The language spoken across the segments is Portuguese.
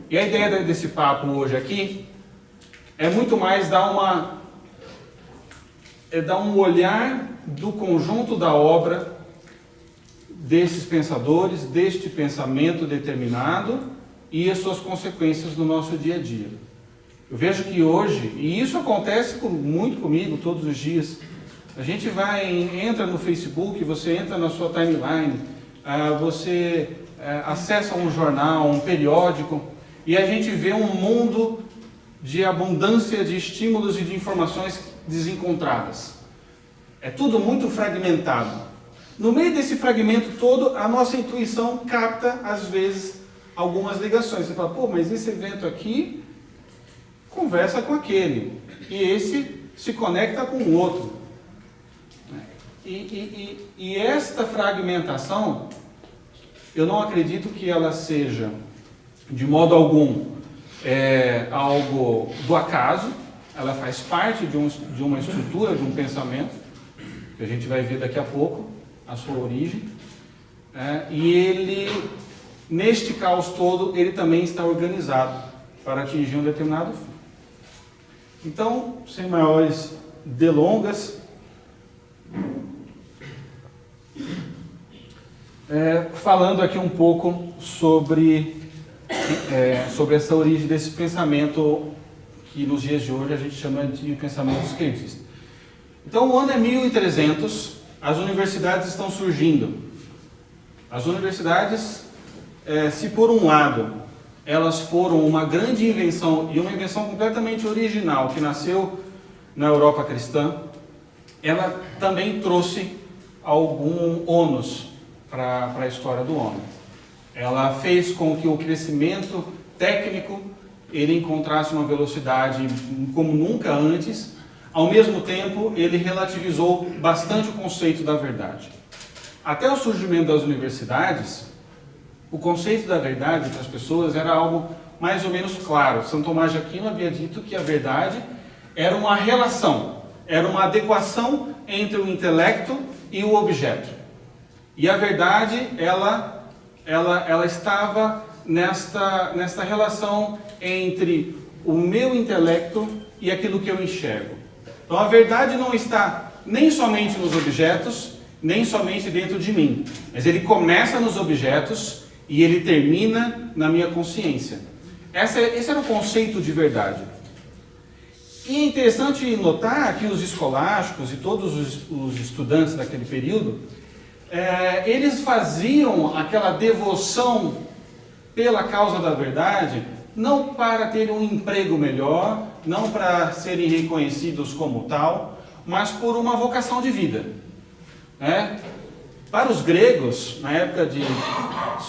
E a ideia desse papo hoje aqui é muito mais dar um olhar do conjunto da obra desses pensadores, deste pensamento determinado e as suas consequências no nosso dia a dia. Eu vejo que hoje, e isso acontece muito comigo todos os dias, a gente entra no Facebook, você entra na sua timeline, você acessa um jornal, um periódico, e a gente vê um mundo de abundância de estímulos e de informações desencontradas. É tudo muito fragmentado. No meio desse fragmento todo, a nossa intuição capta, às vezes, algumas ligações. Você fala, pô, mas esse evento aqui conversa com aquele, e esse se conecta com o outro. E esta fragmentação, eu não acredito que ela seja, de modo algum, algo do acaso. Ela faz parte de uma estrutura, de um pensamento, que a gente vai ver daqui a pouco, a sua origem. E ele, neste caos todo, ele também está organizado para atingir um determinado fim. Então, sem maiores delongas, falando aqui um pouco sobre essa origem desse pensamento que nos dias de hoje a gente chama de pensamento esquerdista. Então, o ano é 1300, as universidades estão surgindo. As universidades, se por um lado elas foram uma grande invenção, e uma invenção completamente original, que nasceu na Europa cristã, ela também trouxe algum ônus para a história do homem. Ela fez com que o crescimento técnico ele encontrasse uma velocidade como nunca antes. Ao mesmo tempo, ele relativizou bastante o conceito da verdade. Até o surgimento das universidades, o conceito da verdade para as pessoas era algo mais ou menos claro. São Tomás de Aquino havia dito que a verdade era uma relação, era uma adequação entre o intelecto e o objeto. E a verdade, ela estava nesta relação entre o meu intelecto e aquilo que eu enxergo. Então a verdade não está nem somente nos objetos, nem somente dentro de mim, mas ele começa nos objetos e ele termina na minha consciência. Esse era o conceito de verdade. E é interessante notar que os escolásticos e todos os estudantes daquele período, eles faziam aquela devoção pela causa da verdade, não para terem um emprego melhor, não para serem reconhecidos como tal, mas por uma vocação de vida. Para os gregos, na época de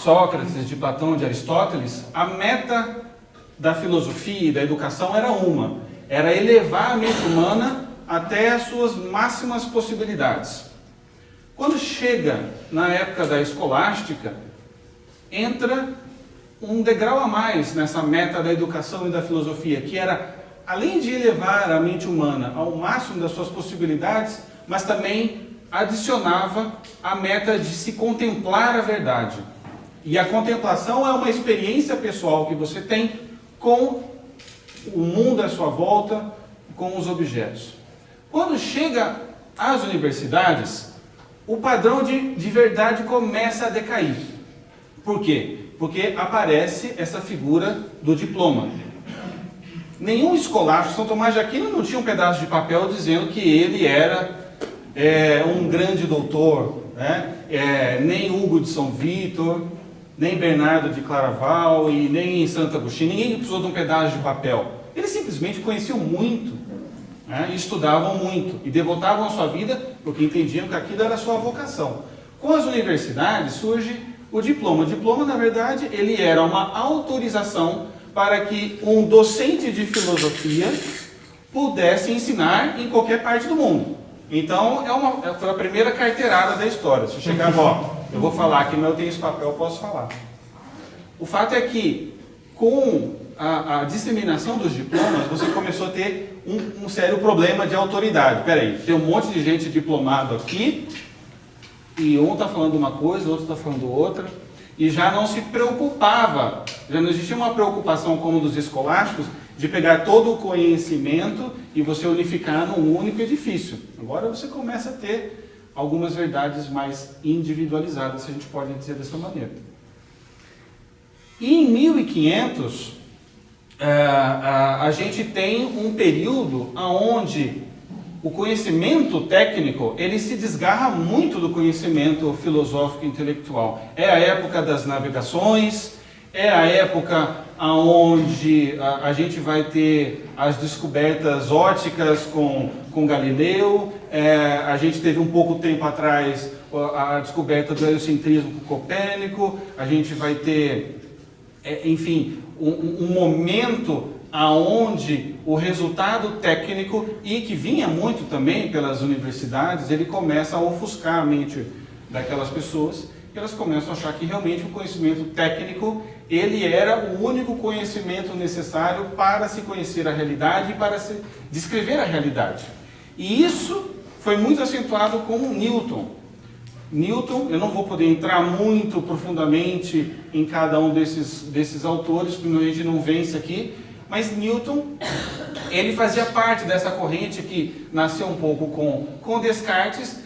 Sócrates, de Platão, de Aristóteles, a meta da filosofia e da educação era elevar a mente humana até as suas máximas possibilidades. Quando chega na época da escolástica, entra um degrau a mais nessa meta da educação e da filosofia, que era, além de elevar a mente humana ao máximo das suas possibilidades, mas também adicionava a meta de se contemplar a verdade. E a contemplação é uma experiência pessoal que você tem com o mundo à sua volta, com os objetos. Quando chega às universidades, o padrão de verdade começa a decair. Por quê? Porque aparece essa figura do diploma. Nenhum escolástico, São Tomás de Aquino não tinha um pedaço de papel dizendo que ele era um grande doutor, nem Hugo de São Vítor, nem Bernardo de Claraval e nem Santo Agostinho. Ninguém precisou de um pedaço de papel. Eles simplesmente conheciam muito, e estudavam muito e devotavam a sua vida porque entendiam que aquilo era a sua vocação. Com as universidades surge o diploma. O diploma, na verdade, ele era uma autorização para que um docente de filosofia pudesse ensinar em qualquer parte do mundo. Então, foi a primeira carteirada da história. Se chegava, eu vou falar aqui, mas eu tenho esse papel, eu posso falar. O fato é que, com a disseminação dos diplomas, você começou a ter um sério problema de autoridade. Peraí, tem um monte de gente diplomado aqui, e um está falando uma coisa, o outro está falando outra, e já não se preocupava, já não existia uma preocupação como dos escolásticos, de pegar todo o conhecimento e você unificar num único edifício. Agora você começa a ter algumas verdades mais individualizadas, se a gente pode dizer dessa maneira. E em 1500, a gente tem um período onde o conhecimento técnico ele se desgarra muito do conhecimento filosófico e intelectual. É a época das navegações, é a época onde a gente vai ter as descobertas ópticas com Galileu, a gente teve um pouco tempo atrás a descoberta do heliocentrismo com Copérnico, a gente vai ter, enfim, um momento aonde o resultado técnico, e que vinha muito também pelas universidades, ele começa a ofuscar a mente daquelas pessoas, e elas começam a achar que realmente o conhecimento técnico, ele era o único conhecimento necessário para se conhecer a realidade e para se descrever a realidade. E isso foi muito acentuado com Newton. Newton, eu não vou poder entrar muito profundamente em cada um desses autores, porque a gente não vence aqui, mas Newton, ele fazia parte dessa corrente que nasceu um pouco com Descartes,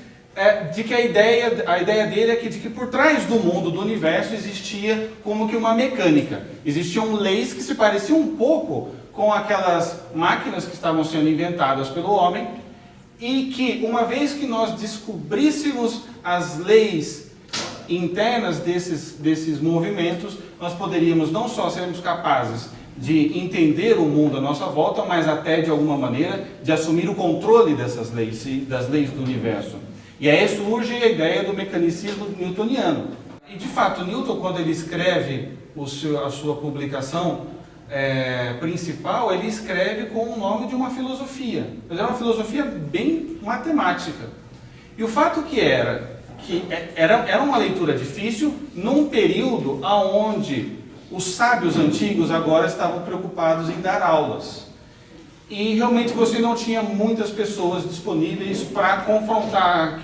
de que a ideia dele é de que por trás do mundo, do universo, existia como que uma mecânica. Existiam leis que se pareciam um pouco com aquelas máquinas que estavam sendo inventadas pelo homem, e que uma vez que nós descobríssemos as leis internas desses movimentos, nós poderíamos não só sermos capazes de entender o mundo à nossa volta, mas até de alguma maneira de assumir o controle dessas leis, das leis do universo. E aí surge a ideia do mecanicismo newtoniano. E de fato, Newton, quando ele escreve a sua publicação principal, ele escreve com o nome de uma filosofia. Mas era uma filosofia bem matemática. E o fato era uma leitura difícil num período onde os sábios antigos agora estavam preocupados em dar aulas. E realmente você não tinha muitas pessoas disponíveis para confrontar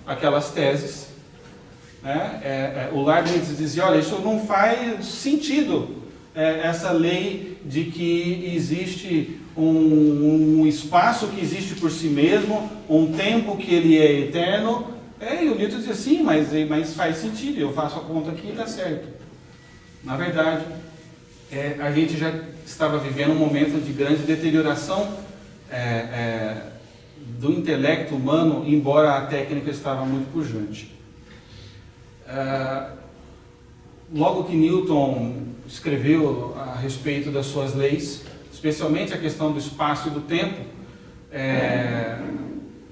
aquelas teses. Né? O Leibniz dizia, olha, isso não faz sentido, essa lei de que existe um espaço que existe por si mesmo, um tempo que ele é eterno. E o Newton dizia, sim, mas faz sentido, eu faço a conta aqui e está certo. Na verdade, a gente já estava vivendo um momento de grande deterioração do intelecto humano, embora a técnica estava muito pujante. Logo que Newton escreveu a respeito das suas leis, especialmente a questão do espaço e do tempo,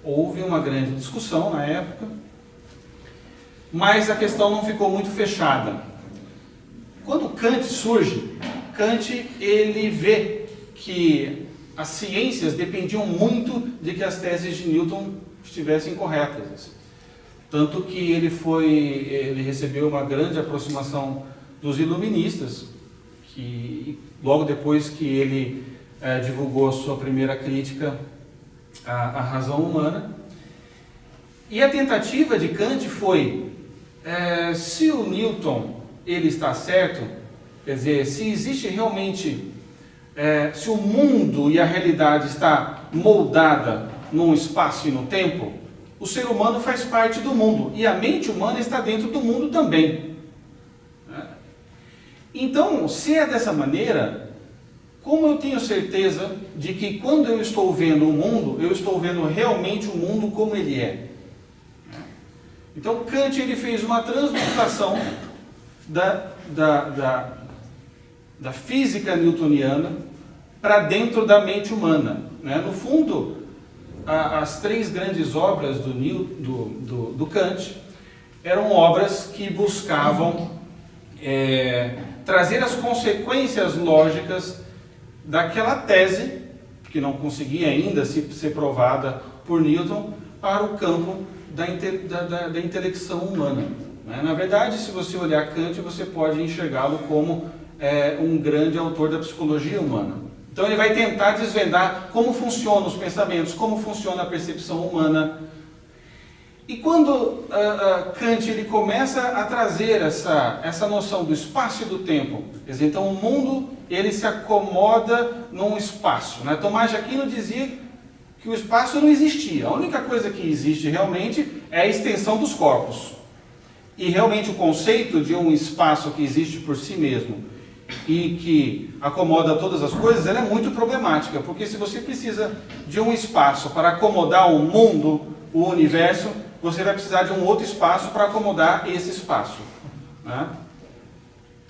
houve uma grande discussão na época, mas a questão não ficou muito fechada. Quando Kant surge, Kant ele vê que as ciências dependiam muito de que as teses de Newton estivessem corretas. Tanto que ele recebeu uma grande aproximação dos iluministas, que logo depois que ele divulgou a sua primeira crítica à razão humana. E a tentativa de Kant foi, se o Newton ele está certo, quer dizer, se existe realmente, se o mundo e a realidade está moldada num espaço e no tempo, o ser humano faz parte do mundo e a mente humana está dentro do mundo também. Então, se é dessa maneira, como eu tenho certeza de que quando eu estou vendo o mundo, eu estou vendo realmente o mundo como ele é? Então, Kant ele fez uma transmutação da física newtoniana para dentro da mente humana. No fundo, as três grandes obras do Kant eram obras que buscavam trazer as consequências lógicas daquela tese, que não conseguia ainda ser provada por Newton, para o campo da intelecção humana. Na verdade, se você olhar Kant, você pode enxergá-lo como um grande autor da psicologia humana. Então ele vai tentar desvendar como funcionam os pensamentos, como funciona a percepção humana. E quando Kant ele começa a trazer essa noção do espaço e do tempo, quer dizer, então o mundo ele se acomoda num espaço, né? Tomás de Aquino dizia que o espaço não existia, a única coisa que existe realmente é a extensão dos corpos. E realmente o conceito de um espaço que existe por si mesmo e que acomoda todas as coisas, ela é muito problemática, porque se você precisa de um espaço para acomodar o mundo, o universo, você vai precisar de um outro espaço para acomodar esse espaço, né?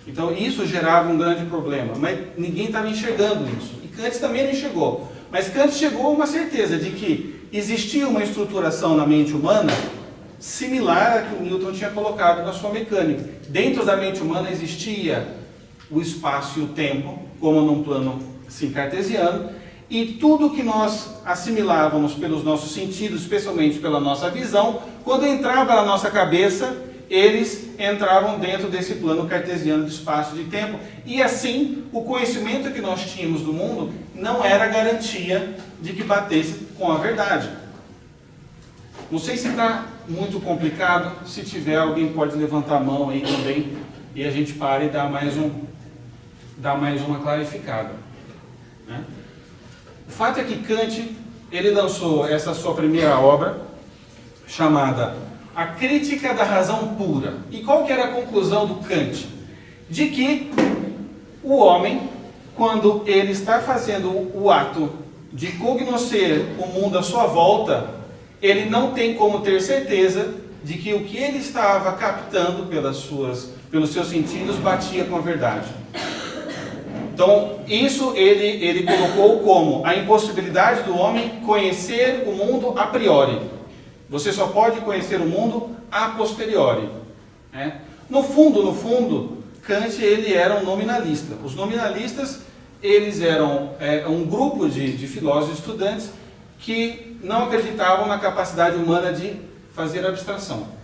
Então isso gerava um grande problema, mas ninguém estava enxergando isso. E Kant também não enxergou. Mas Kant chegou a uma certeza de que existia uma estruturação na mente humana similar à que o Newton tinha colocado na sua mecânica. Dentro da mente humana existia o espaço e o tempo, como num plano assim, cartesiano, e tudo que nós assimilávamos pelos nossos sentidos, especialmente pela nossa visão, quando entrava na nossa cabeça, eles entravam dentro desse plano cartesiano de espaço e de tempo. E assim, o conhecimento que nós tínhamos do mundo não era garantia de que batesse com a verdade. Não sei se está muito complicado. Se tiver, alguém pode levantar a mão aí também e a gente para e dá mais uma clarificada, né? O fato é que Kant ele lançou essa sua primeira obra chamada A Crítica da Razão Pura. E qual que era a conclusão do Kant? De que o homem, quando ele está fazendo o ato de cognoscer o mundo à sua volta, ele não tem como ter certeza de que o que ele estava captando pelos seus sentidos batia com a verdade. Então, isso ele colocou como a impossibilidade do homem conhecer o mundo a priori. Você só pode conhecer o mundo a posteriori, né? No fundo, Kant ele era um nominalista. Os nominalistas eles eram um grupo de filósofos estudantes que não acreditavam na capacidade humana de fazer abstração.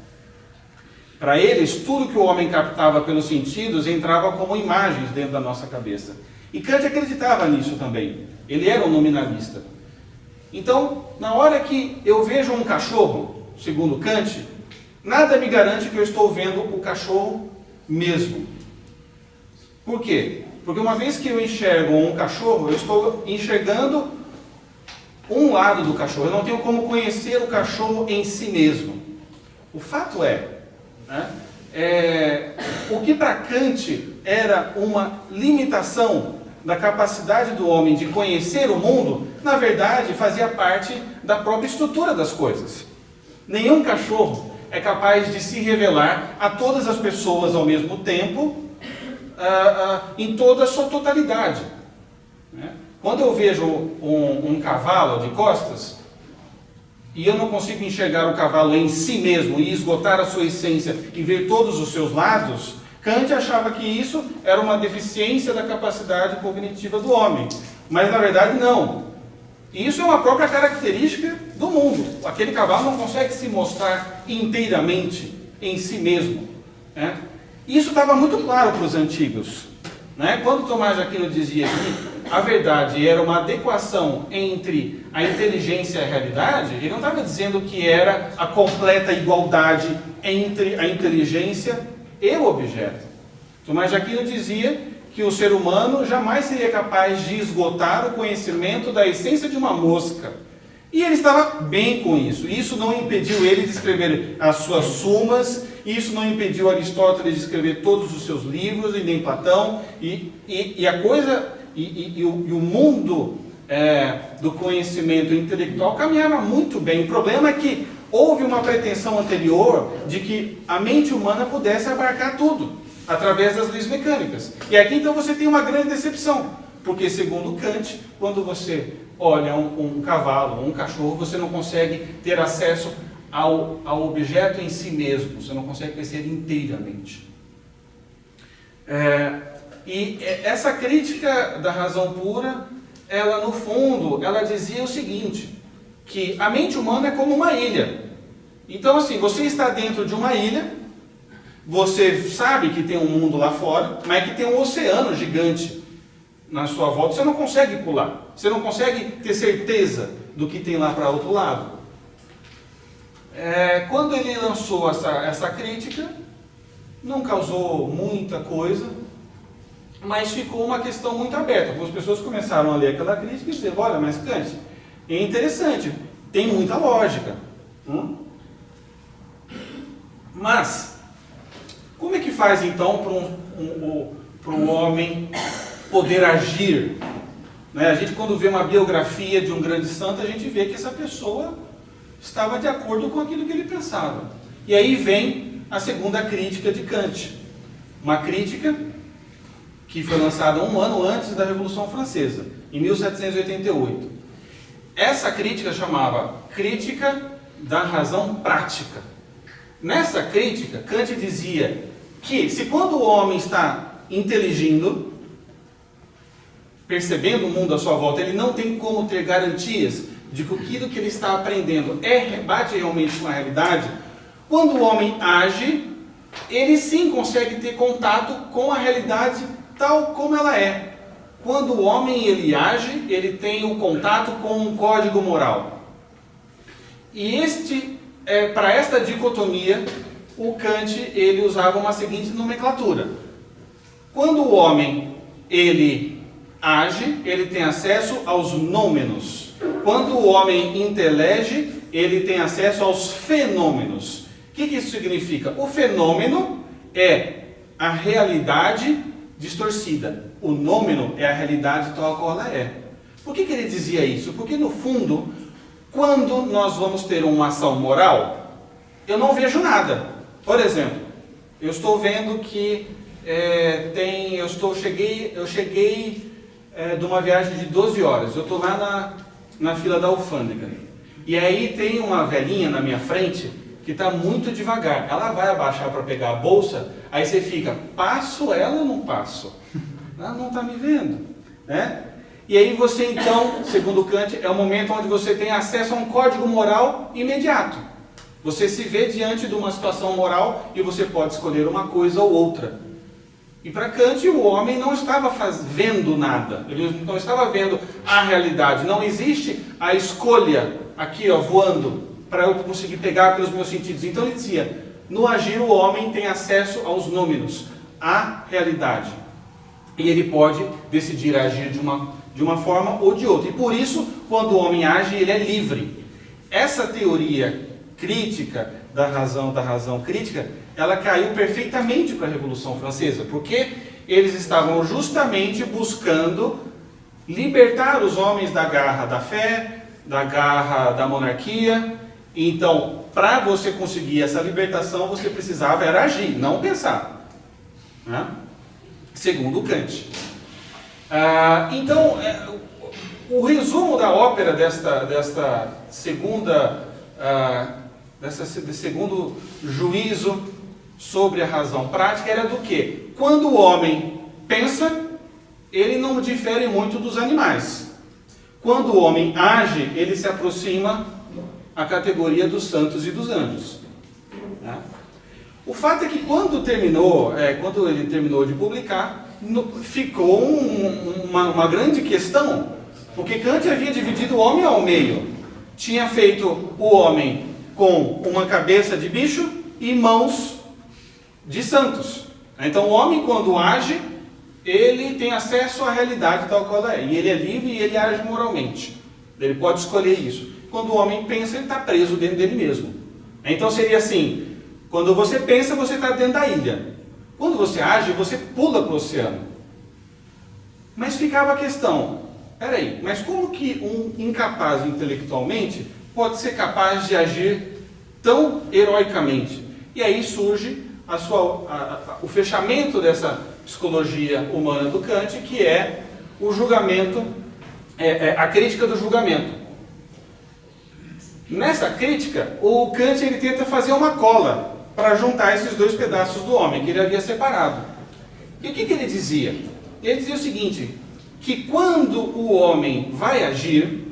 Para eles, tudo que o homem captava pelos sentidos entrava como imagens dentro da nossa cabeça. E Kant acreditava nisso também. Ele era um nominalista. Então, na hora que eu vejo um cachorro, segundo Kant, nada me garante que eu estou vendo o cachorro mesmo. Por quê? Porque uma vez que eu enxergo um cachorro, eu estou enxergando um lado do cachorro. Eu não tenho como conhecer o cachorro em si mesmo. O fato é, o que para Kant era uma limitação da capacidade do homem de conhecer o mundo, na verdade fazia parte da própria estrutura das coisas. Nenhum cachorro é capaz de se revelar a todas as pessoas ao mesmo tempo, em toda a sua totalidade, né? Quando eu vejo um cavalo de costas, e eu não consigo enxergar o cavalo em si mesmo e esgotar a sua essência e ver todos os seus lados, Kant achava que isso era uma deficiência da capacidade cognitiva do homem. Mas na verdade não. Isso é uma própria característica do mundo. Aquele cavalo não consegue se mostrar inteiramente em si mesmo, né? Isso estava muito claro para os antigos, né? Quando Tomás de Aquino dizia que a verdade era uma adequação entre a inteligência e a realidade, ele não estava dizendo que era a completa igualdade entre a inteligência e o objeto. Tomás de Aquino dizia que o ser humano jamais seria capaz de esgotar o conhecimento da essência de uma mosca. E ele estava bem com isso. Isso não impediu ele de escrever as suas sumas, isso não impediu Aristóteles de escrever todos os seus livros, e nem Platão, o mundo do conhecimento intelectual caminhava muito bem. O problema é que houve uma pretensão anterior de que a mente humana pudesse abarcar tudo, através das leis mecânicas. E aqui então você tem uma grande decepção, porque segundo Kant, quando você olha um cavalo, um cachorro, você não consegue ter acesso ao objeto em si mesmo, você não consegue conhecer ele inteiramente. E essa crítica da razão pura, ela no fundo, ela dizia o seguinte, que a mente humana é como uma ilha. Então assim, você está dentro de uma ilha, você sabe que tem um mundo lá fora, mas que tem um oceano gigante na sua volta, você não consegue pular, você não consegue ter certeza do que tem lá para outro lado. Quando ele lançou essa crítica, não causou muita coisa, mas ficou uma questão muito aberta. Algumas pessoas começaram a ler aquela crítica e dizer, olha, mas Kant, é interessante, tem muita lógica. Mas, como é que faz então para um homem poder agir? Né? A gente, quando vê uma biografia de um grande santo, a gente vê que essa pessoa estava de acordo com aquilo que ele pensava. E aí vem a segunda crítica de Kant. Uma crítica que foi lançada um ano antes da Revolução Francesa, em 1788. Essa crítica chamava Crítica da Razão Prática. Nessa crítica, Kant dizia que se quando o homem está inteligindo, percebendo o mundo à sua volta, ele não tem como ter garantias de que aquilo que ele está aprendendo bate realmente com a realidade, quando o homem age, ele sim consegue ter contato com a realidade tal como ela é. Quando o homem ele age, ele tem o contato com um código moral. E para esta dicotomia, o Kant ele usava uma seguinte nomenclatura. Quando o homem ele age, ele tem acesso aos nômenos. Quando o homem intelege, ele tem acesso aos fenômenos. O que isso significa? O fenômeno é a realidade distorcida. O nômeno é a realidade tal qual ela é. Por que ele dizia isso? Porque no fundo, quando nós vamos ter uma ação moral, eu não vejo nada. Por exemplo, eu estou vendo que eu cheguei de uma viagem de 12 horas. Eu estou lá na fila da alfândega. E aí tem uma velhinha na minha frente que está muito devagar. Ela vai abaixar para pegar a bolsa, aí você fica, passo ela ou não passo? Ela não está me vendo, né? E aí você então, segundo Kant, é o momento onde você tem acesso a um código moral imediato. Você se vê diante de uma situação moral e você pode escolher uma coisa ou outra. E para Kant o homem não estava vendo nada, ele não estava vendo a realidade. Não existe a escolha aqui voando para eu conseguir pegar pelos meus sentidos. Então ele dizia, no agir o homem tem acesso aos nômenos, à realidade. E ele pode decidir agir de uma forma ou de outra. E por isso, quando o homem age, ele é livre. Essa teoria crítica da razão crítica, ela caiu perfeitamente para a Revolução Francesa, porque eles estavam justamente buscando libertar os homens da garra da fé, da garra da monarquia. Então, para você conseguir essa libertação, você precisava era agir, não pensar, né? Segundo Kant. Então, o resumo da ópera desse segundo juízo sobre a razão prática era do quê? Quando o homem pensa, ele não difere muito dos animais. Quando o homem age, ele se aproxima à categoria dos santos e dos anjos. Né? O fato é que quando ele terminou de publicar, ficou uma grande questão, porque Kant havia dividido o homem ao meio. Tinha feito o homem com uma cabeça de bicho e mãos de santos. Então o homem, quando age, ele tem acesso à realidade tal qual ela é. E ele é livre e ele age moralmente. Ele pode escolher isso. Quando o homem pensa, ele está preso dentro dele mesmo. Então seria assim, quando você pensa, você está dentro da ilha. Quando você age, você pula para o oceano. Mas ficava a questão, peraí, mas como que um incapaz intelectualmente pode ser capaz de agir tão heroicamente? E aí surge o fechamento dessa psicologia humana do Kant, que é o julgamento, a crítica do julgamento. Nessa crítica, o Kant ele tenta fazer uma cola para juntar esses dois pedaços do homem que ele havia separado. E o que ele dizia? Ele dizia o seguinte, que quando o homem vai agir,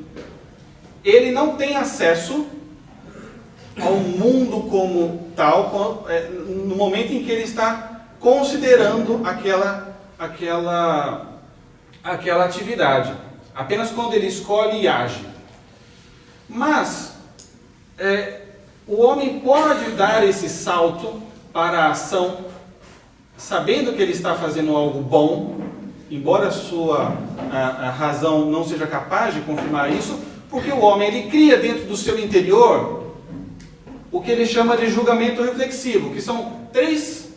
ele não tem acesso ao mundo como tal, no momento em que ele está considerando aquela atividade. Apenas quando ele escolhe e age. Mas o homem pode dar esse salto para a ação, sabendo que ele está fazendo algo bom, embora a razão não seja capaz de confirmar isso, porque o homem ele cria dentro do seu interior o que ele chama de julgamento reflexivo, que são três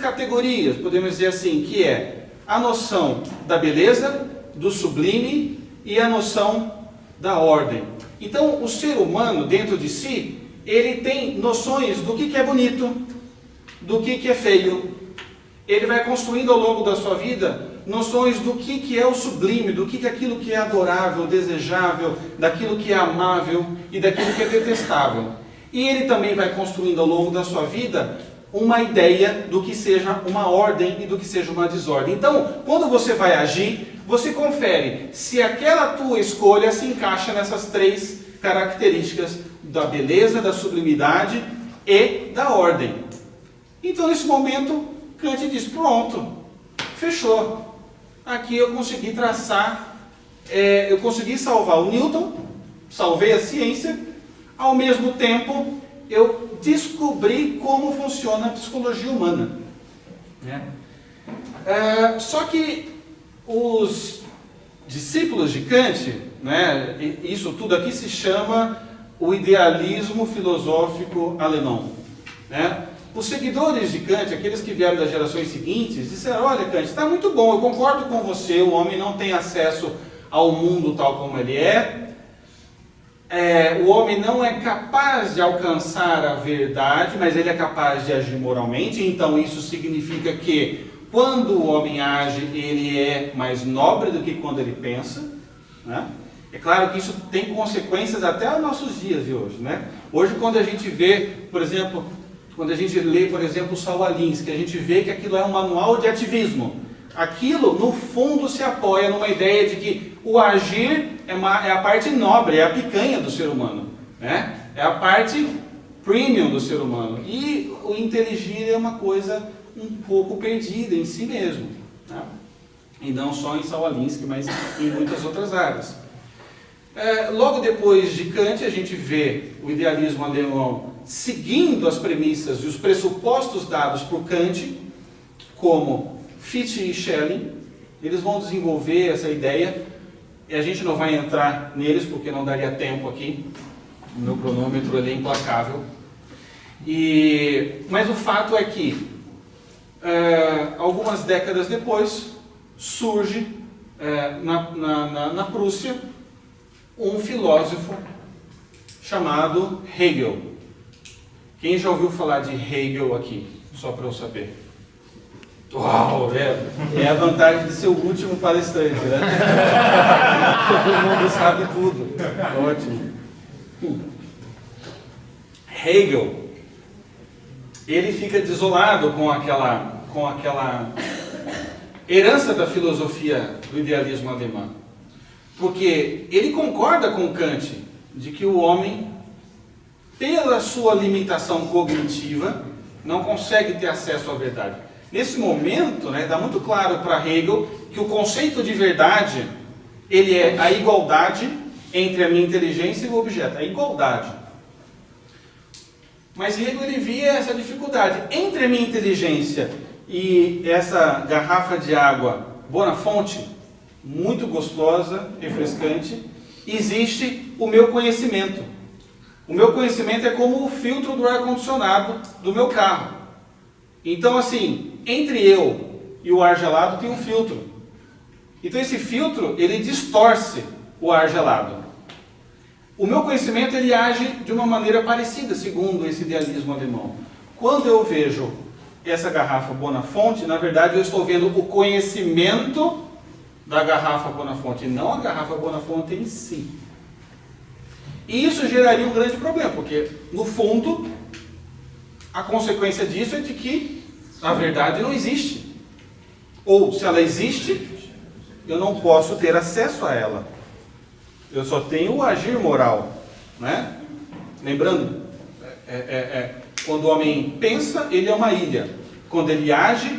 categorias, podemos dizer assim, que é a noção da beleza, do sublime e a noção da ordem. Então, o ser humano, dentro de si, ele tem noções do que é bonito, do que é feio. Ele vai construindo ao longo da sua vida noções do que é o sublime, do que é aquilo que é adorável, desejável, daquilo que é amável e daquilo que é detestável. E ele também vai construindo ao longo da sua vida uma ideia do que seja uma ordem e do que seja uma desordem. Então, quando você vai agir, você confere se aquela tua escolha se encaixa nessas três características da beleza, da sublimidade e da ordem. Então, nesse momento, Kant diz, pronto, fechou. Aqui eu consegui traçar, eu consegui salvar o Newton, salvei a ciência, ao mesmo tempo eu descobri como funciona a psicologia humana. Só que os discípulos de Kant, isso tudo aqui se chama o idealismo filosófico alemão. Os seguidores de Kant, aqueles que vieram das gerações seguintes, disseram, olha Kant, está muito bom, eu concordo com você, o homem não tem acesso ao mundo tal como ele o homem não é capaz de alcançar a verdade, mas ele é capaz de agir moralmente, então isso significa que quando o homem age, ele é mais nobre do que quando ele pensa. É claro que isso tem consequências até aos nossos dias de hoje. Hoje, quando a gente vê, por exemplo, quando a gente lê, por exemplo, o Saul Alinsky, a gente vê que aquilo é um manual de ativismo. Aquilo, no fundo, se apoia numa ideia de que o agir é a parte nobre, é a picanha do ser humano. É a parte premium do ser humano. E o inteligir é uma coisa um pouco perdida em si mesmo. E não só em Saul Alinsky, mas em muitas outras áreas. Logo depois de Kant, a gente vê o idealismo alemão seguindo as premissas e os pressupostos dados por Kant, como Fichte e Schelling. Eles vão desenvolver essa ideia, e a gente não vai entrar neles, porque não daria tempo aqui. O meu cronômetro ele é implacável. Mas o fato é que, algumas décadas depois, surge na Prússia um filósofo chamado Hegel. Quem já ouviu falar de Hegel aqui? Só para eu saber. Uau, é a vantagem de ser o último palestrante, Todo mundo sabe tudo. Ótimo. Hegel, ele fica desolado com aquela herança da filosofia do idealismo alemão. Porque ele concorda com Kant de que o homem, pela sua limitação cognitiva, não consegue ter acesso à verdade. Nesse momento, dá muito claro para Hegel que o conceito de verdade, ele é a igualdade entre a minha inteligência e o objeto, a igualdade. Mas Hegel ele via essa dificuldade entre a minha inteligência e essa garrafa de água Bonafonte, muito gostosa, refrescante, existe o meu conhecimento. O meu conhecimento é como o filtro do ar-condicionado do meu carro. Então, assim, entre eu e o ar gelado tem um filtro. Então, esse filtro, ele distorce o ar gelado. O meu conhecimento, ele age de uma maneira parecida, segundo esse idealismo alemão. Quando eu vejo essa garrafa Bonafonte, na verdade, eu estou vendo o conhecimento da garrafa Bonafonte, não a garrafa Bonafonte em si. E isso geraria um grande problema, porque, no fundo, a consequência disso é de que a verdade não existe. Ou, se ela existe, eu não posso ter acesso a ela. Eu só tenho o agir moral. Lembrando, quando o homem pensa, ele é uma ilha. Quando ele age,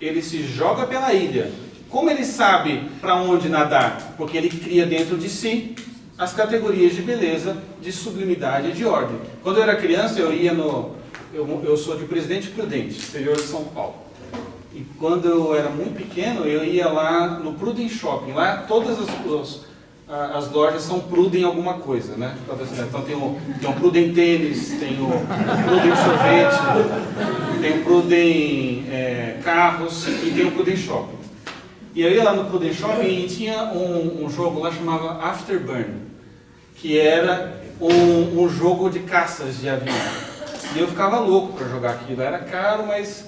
ele se joga pela ilha. Como ele sabe para onde nadar? Porque ele cria dentro de si as categorias de beleza, de sublimidade e de ordem. Quando eu era criança, eu ia eu sou de Presidente Prudente, interior de São Paulo. E quando eu era muito pequeno, eu ia lá no Prudent Shopping. Lá todas as lojas são Prudent alguma coisa, né? Então tem um Prudent tênis, tem o Prudent sorvete, tem o Prudent carros e tem o Prudent Shopping. E eu ia lá no Prudent Shopping e tinha um jogo lá chamado Afterburn, que era um jogo de caças de avião. E eu ficava louco para jogar aquilo. Era caro, mas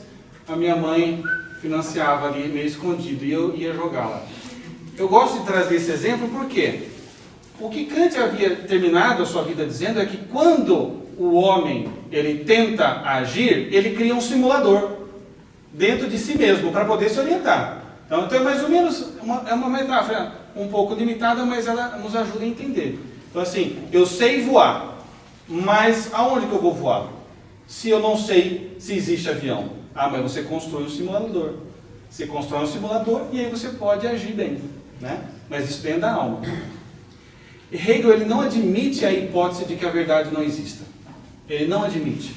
a minha mãe financiava ali meio escondido e eu ia jogar lá. Eu gosto de trazer esse exemplo porque o que Kant havia terminado a sua vida dizendo é que quando o homem ele tenta agir, ele cria um simulador dentro de si mesmo para poder se orientar. Então é mais ou menos uma metáfora um pouco limitada, mas ela nos ajuda a entender. Então assim, eu sei voar, mas aonde que eu vou voar? Se eu não sei se existe avião. Ah, mas você constrói um simulador. Você constrói um simulador e aí você pode agir bem, né? Mas isso vem da alma. Hegel ele não admite a hipótese de que a verdade não exista. Ele não admite.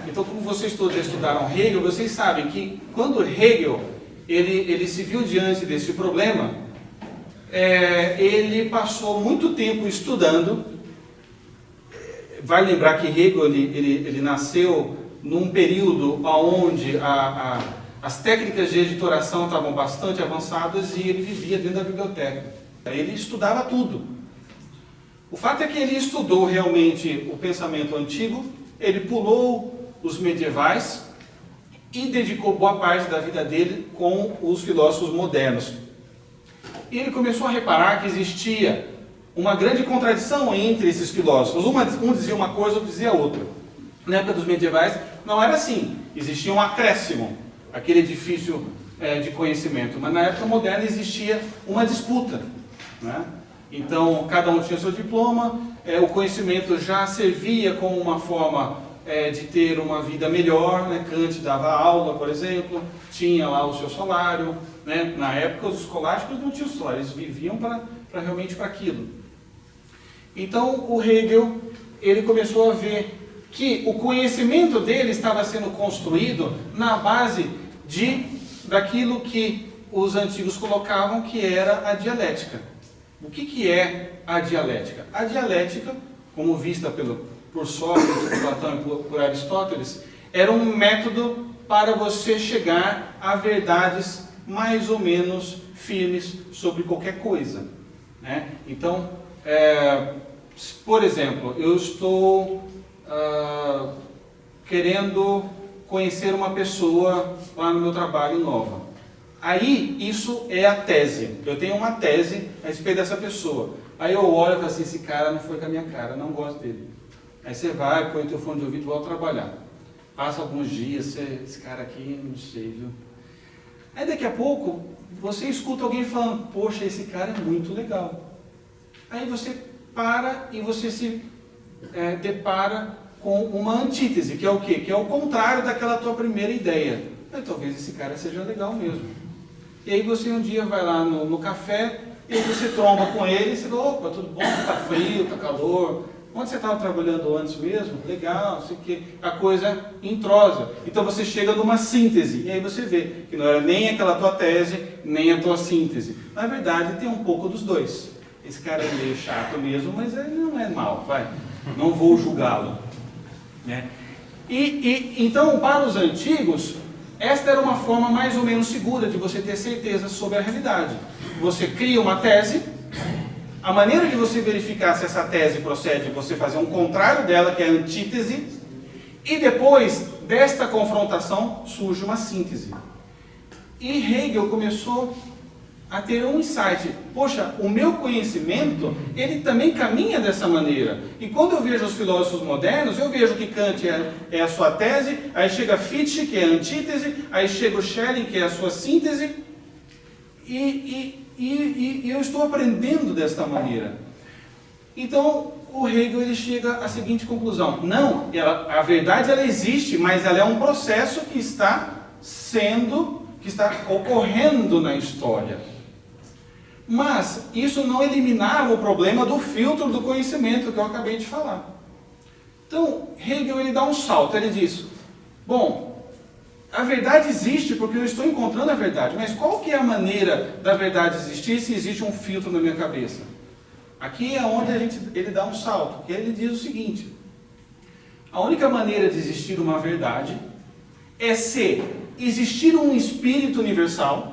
Então, como vocês todos já estudaram Hegel, vocês sabem que quando Hegel ele se viu diante desse problema, ele passou muito tempo estudando. Vai lembrar que Hegel ele nasceu num período onde as técnicas de editoração estavam bastante avançadas e ele vivia dentro da biblioteca. Ele estudava tudo. O fato é que ele estudou realmente o pensamento antigo, ele pulou os medievais e dedicou boa parte da vida dele com os filósofos modernos. E ele começou a reparar que existia uma grande contradição entre esses filósofos. Um dizia uma coisa, outro dizia outra. Na época dos medievais não era assim. Existia um acréscimo, aquele edifício de conhecimento. Mas na época moderna existia uma disputa, né? Então cada um tinha seu diploma, o conhecimento já servia como uma forma de ter uma vida melhor, né? Kant dava aula, por exemplo, tinha lá o seu salário, né? Na época os escolásticos não tinham salário, eles viviam realmente para aquilo. Então o Hegel ele começou a ver que o conhecimento dele estava sendo construído na base daquilo que os antigos colocavam que era a dialética. O que é a dialética? A dialética, como vista por Sócrates, por Platão e por Aristóteles, era um método para você chegar a verdades mais ou menos firmes sobre qualquer coisa, né? Então, por exemplo, eu estou querendo conhecer uma pessoa lá no meu trabalho nova. Aí, isso é a tese. Eu tenho uma tese a respeito dessa pessoa. Aí eu olho e falo assim, esse cara não foi com a minha cara, não gosto dele. Aí você vai, põe o teu fone de ouvido e volta a trabalhar. Passa alguns dias, esse cara aqui, não sei, viu? Aí daqui a pouco, você escuta alguém falando, poxa, esse cara é muito legal. Aí você para e você se depara com uma antítese, que é o quê? Que é o contrário daquela tua primeira ideia. Aí, talvez esse cara seja legal mesmo. E aí você um dia vai lá no café, e aí você tromba com ele, e você fala, opa, tudo bom, tá frio, tá calor, onde você estava trabalhando antes mesmo? Legal, não sei o quê. A coisa entrosa. Então você chega numa síntese, e aí você vê que não era nem aquela tua tese, nem a tua síntese. Na verdade, tem um pouco dos dois. Esse cara é meio chato mesmo, mas ele não é mau, vai. Não vou julgá-lo, né? Então, para os antigos, esta era uma forma mais ou menos segura de você ter certeza sobre a realidade. Você cria uma tese, a maneira de você verificar se essa tese procede é você fazer um contrário dela, que é a antítese, e depois desta confrontação surge uma síntese. E Hegel começou a ter um insight. Poxa, o meu conhecimento, ele também caminha dessa maneira. E quando eu vejo os filósofos modernos, eu vejo que Kant é a sua tese, aí chega Fichte, que é a antítese, aí chega o Schelling, que é a sua síntese, e eu estou aprendendo desta maneira. Então, o Hegel ele chega à seguinte conclusão. Não, a verdade ela existe, mas ela é um processo que está ocorrendo na história. Mas isso não eliminava o problema do filtro do conhecimento que eu acabei de falar. Então, Hegel ele dá um salto, ele diz, bom, a verdade existe porque eu estou encontrando a verdade, mas qual que é a maneira da verdade existir se existe um filtro na minha cabeça? Aqui é onde ele dá um salto, que ele diz o seguinte, a única maneira de existir uma verdade é se existir um espírito universal,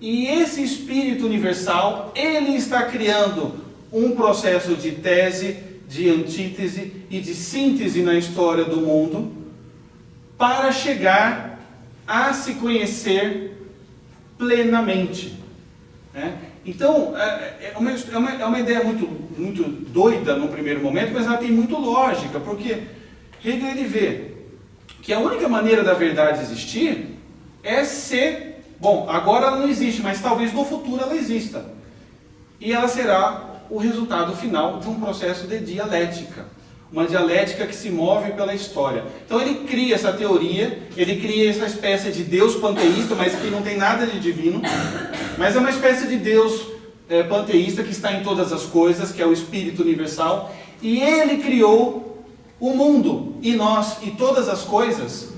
e esse espírito universal, ele está criando um processo de tese, de antítese e de síntese na história do mundo, para chegar a se conhecer plenamente. Né? Então, é uma ideia muito doida no primeiro momento, mas ela tem muito lógica, porque Hegel ele vê que a única maneira da verdade existir é ser, bom, agora ela não existe, mas talvez no futuro ela exista. E ela será o resultado final de um processo de dialética. Uma dialética que se move pela história. Então ele cria essa teoria, ele cria essa espécie de Deus panteísta, mas que não tem nada de divino, mas é uma espécie de Deus panteísta que está em todas as coisas, que é o Espírito Universal, e ele criou o mundo, e nós, e todas as coisas,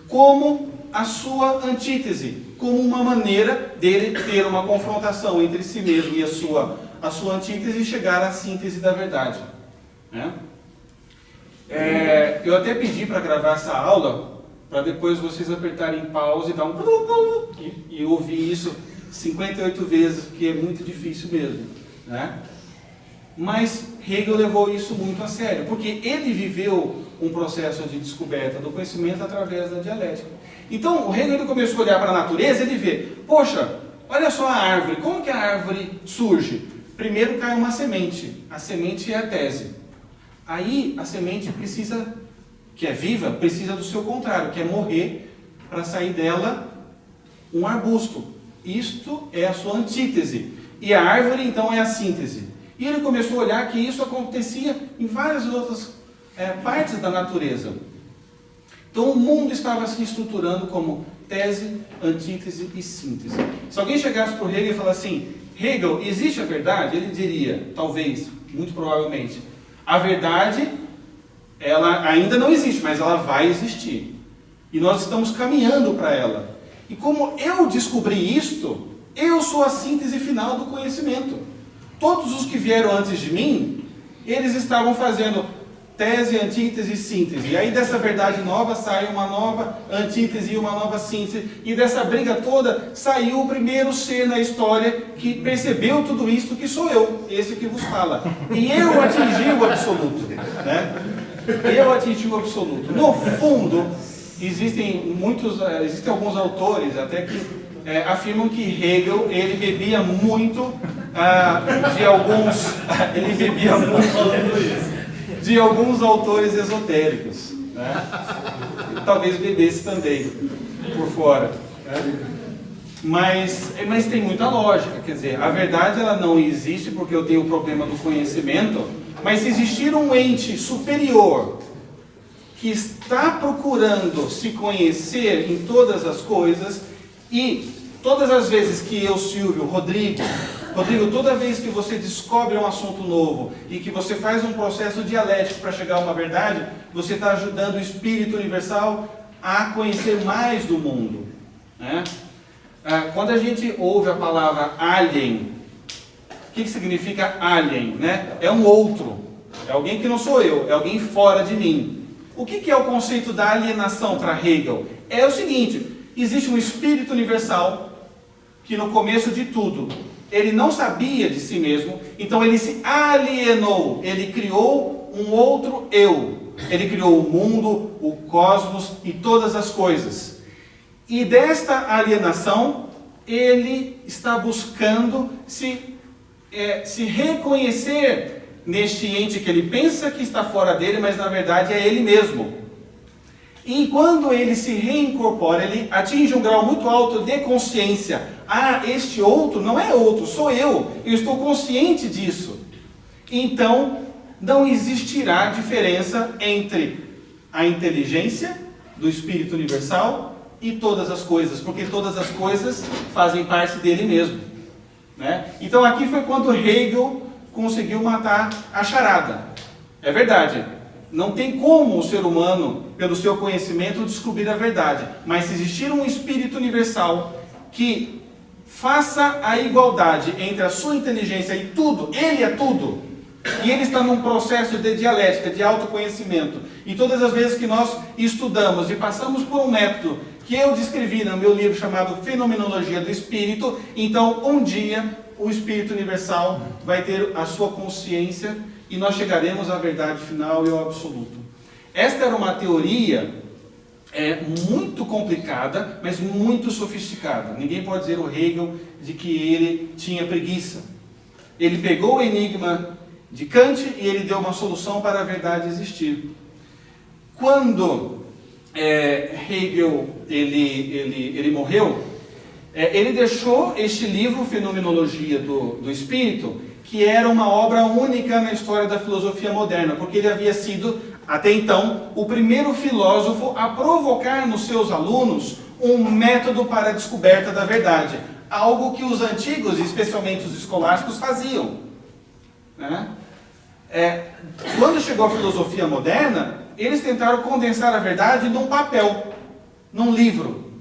como a sua antítese, como uma maneira dele ter uma confrontação entre si mesmo e a sua antítese e chegar à síntese da verdade. Né? Eu até pedi para gravar essa aula, para depois vocês apertarem pause e dar um e ouvir isso 58 vezes, porque é muito difícil mesmo. Né? Mas Hegel levou isso muito a sério, porque ele viveu um processo de descoberta do conhecimento através da dialética. Então, o Hegel ele começou a olhar para a natureza e ele vê, poxa, olha só a árvore, como que a árvore surge? Primeiro cai uma semente, a semente é a tese. Aí a semente precisa, que é viva, precisa do seu contrário, que é morrer, para sair dela um arbusto. Isto é a sua antítese. E a árvore então é a síntese. E ele começou a olhar que isso acontecia em várias outras partes da natureza. Então o mundo estava se estruturando como tese, antítese e síntese. Se alguém chegasse para o Hegel e falasse assim, Hegel, existe a verdade? Ele diria, talvez, muito provavelmente, a verdade, ela ainda não existe, mas ela vai existir. E nós estamos caminhando para ela. E como eu descobri isto, eu sou a síntese final do conhecimento. Todos os que vieram antes de mim, eles estavam fazendo tese, antítese e síntese. E aí dessa verdade nova sai uma nova antítese e uma nova síntese. E dessa briga toda saiu o primeiro ser na história que percebeu tudo isso, que sou eu, esse que vos fala. E eu atingi o absoluto. Né? Eu atingi o absoluto. No fundo, existem alguns autores até que afirmam que Hegel ele bebia muito de alguns autores esotéricos, né? Talvez bebesse também por fora, né? Mas tem muita lógica, quer dizer, a verdade ela não existe porque eu tenho o problema do conhecimento, mas se existir um ente superior que está procurando se conhecer em todas as coisas, e todas as vezes que eu, Silvio, Rodrigo, toda vez que você descobre um assunto novo e que você faz um processo dialético para chegar a uma verdade, você está ajudando o Espírito Universal a conhecer mais do mundo. Né? Quando a gente ouve a palavra alien, o que significa alien? Né? É um outro, é alguém que não sou eu, é alguém fora de mim. O que é o conceito da alienação para Hegel? É o seguinte, existe um Espírito Universal que no começo de tudo, ele não sabia de si mesmo, então ele se alienou, ele criou um outro eu. Ele criou o mundo, o cosmos e todas as coisas. E desta alienação, ele está buscando se reconhecer neste ente que ele pensa que está fora dele, mas na verdade é ele mesmo. E quando ele se reincorpora, ele atinge um grau muito alto de consciência. Este outro não é outro, sou eu estou consciente disso. Então, não existirá diferença entre a inteligência do Espírito Universal e todas as coisas, porque todas as coisas fazem parte dele mesmo. né? Então aqui foi quando Hegel conseguiu matar a charada. É verdade, não tem como o ser humano, pelo seu conhecimento, descobrir a verdade. Mas se existir um espírito universal que faça a igualdade entre a sua inteligência e tudo, ele é tudo, e ele está num processo de dialética, de autoconhecimento, e todas as vezes que nós estudamos e passamos por um método que eu descrevi no meu livro chamado Fenomenologia do Espírito, então um dia o Espírito Universal vai ter a sua consciência e nós chegaremos à verdade final e ao absoluto. Esta era uma teoria muito complicada, mas muito sofisticada. Ninguém pode dizer o Hegel de que ele tinha preguiça. Ele pegou o enigma de Kant e ele deu uma solução para a verdade existir. Quando Hegel ele morreu, ele deixou este livro, Fenomenologia do Espírito, que era uma obra única na história da filosofia moderna, porque ele havia sido, até então, o primeiro filósofo a provocar nos seus alunos um método para a descoberta da verdade, algo que os antigos, especialmente os escolásticos, faziam, né? Quando chegou a filosofia moderna, eles tentaram condensar a verdade num papel, num livro,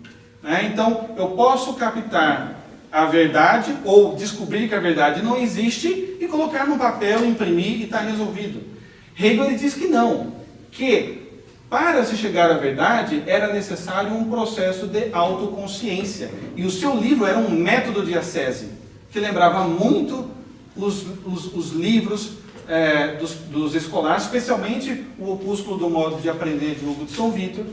né? Então, eu posso captar a verdade, ou descobrir que a verdade não existe, e colocar num papel, imprimir e está resolvido. Hegel ele diz que não, que para se chegar à verdade era necessário um processo de autoconsciência. E o seu livro era um método de ascese, que lembrava muito os livros dos escolares, especialmente o Opúsculo do Modo de Aprender de Hugo de São Vítor,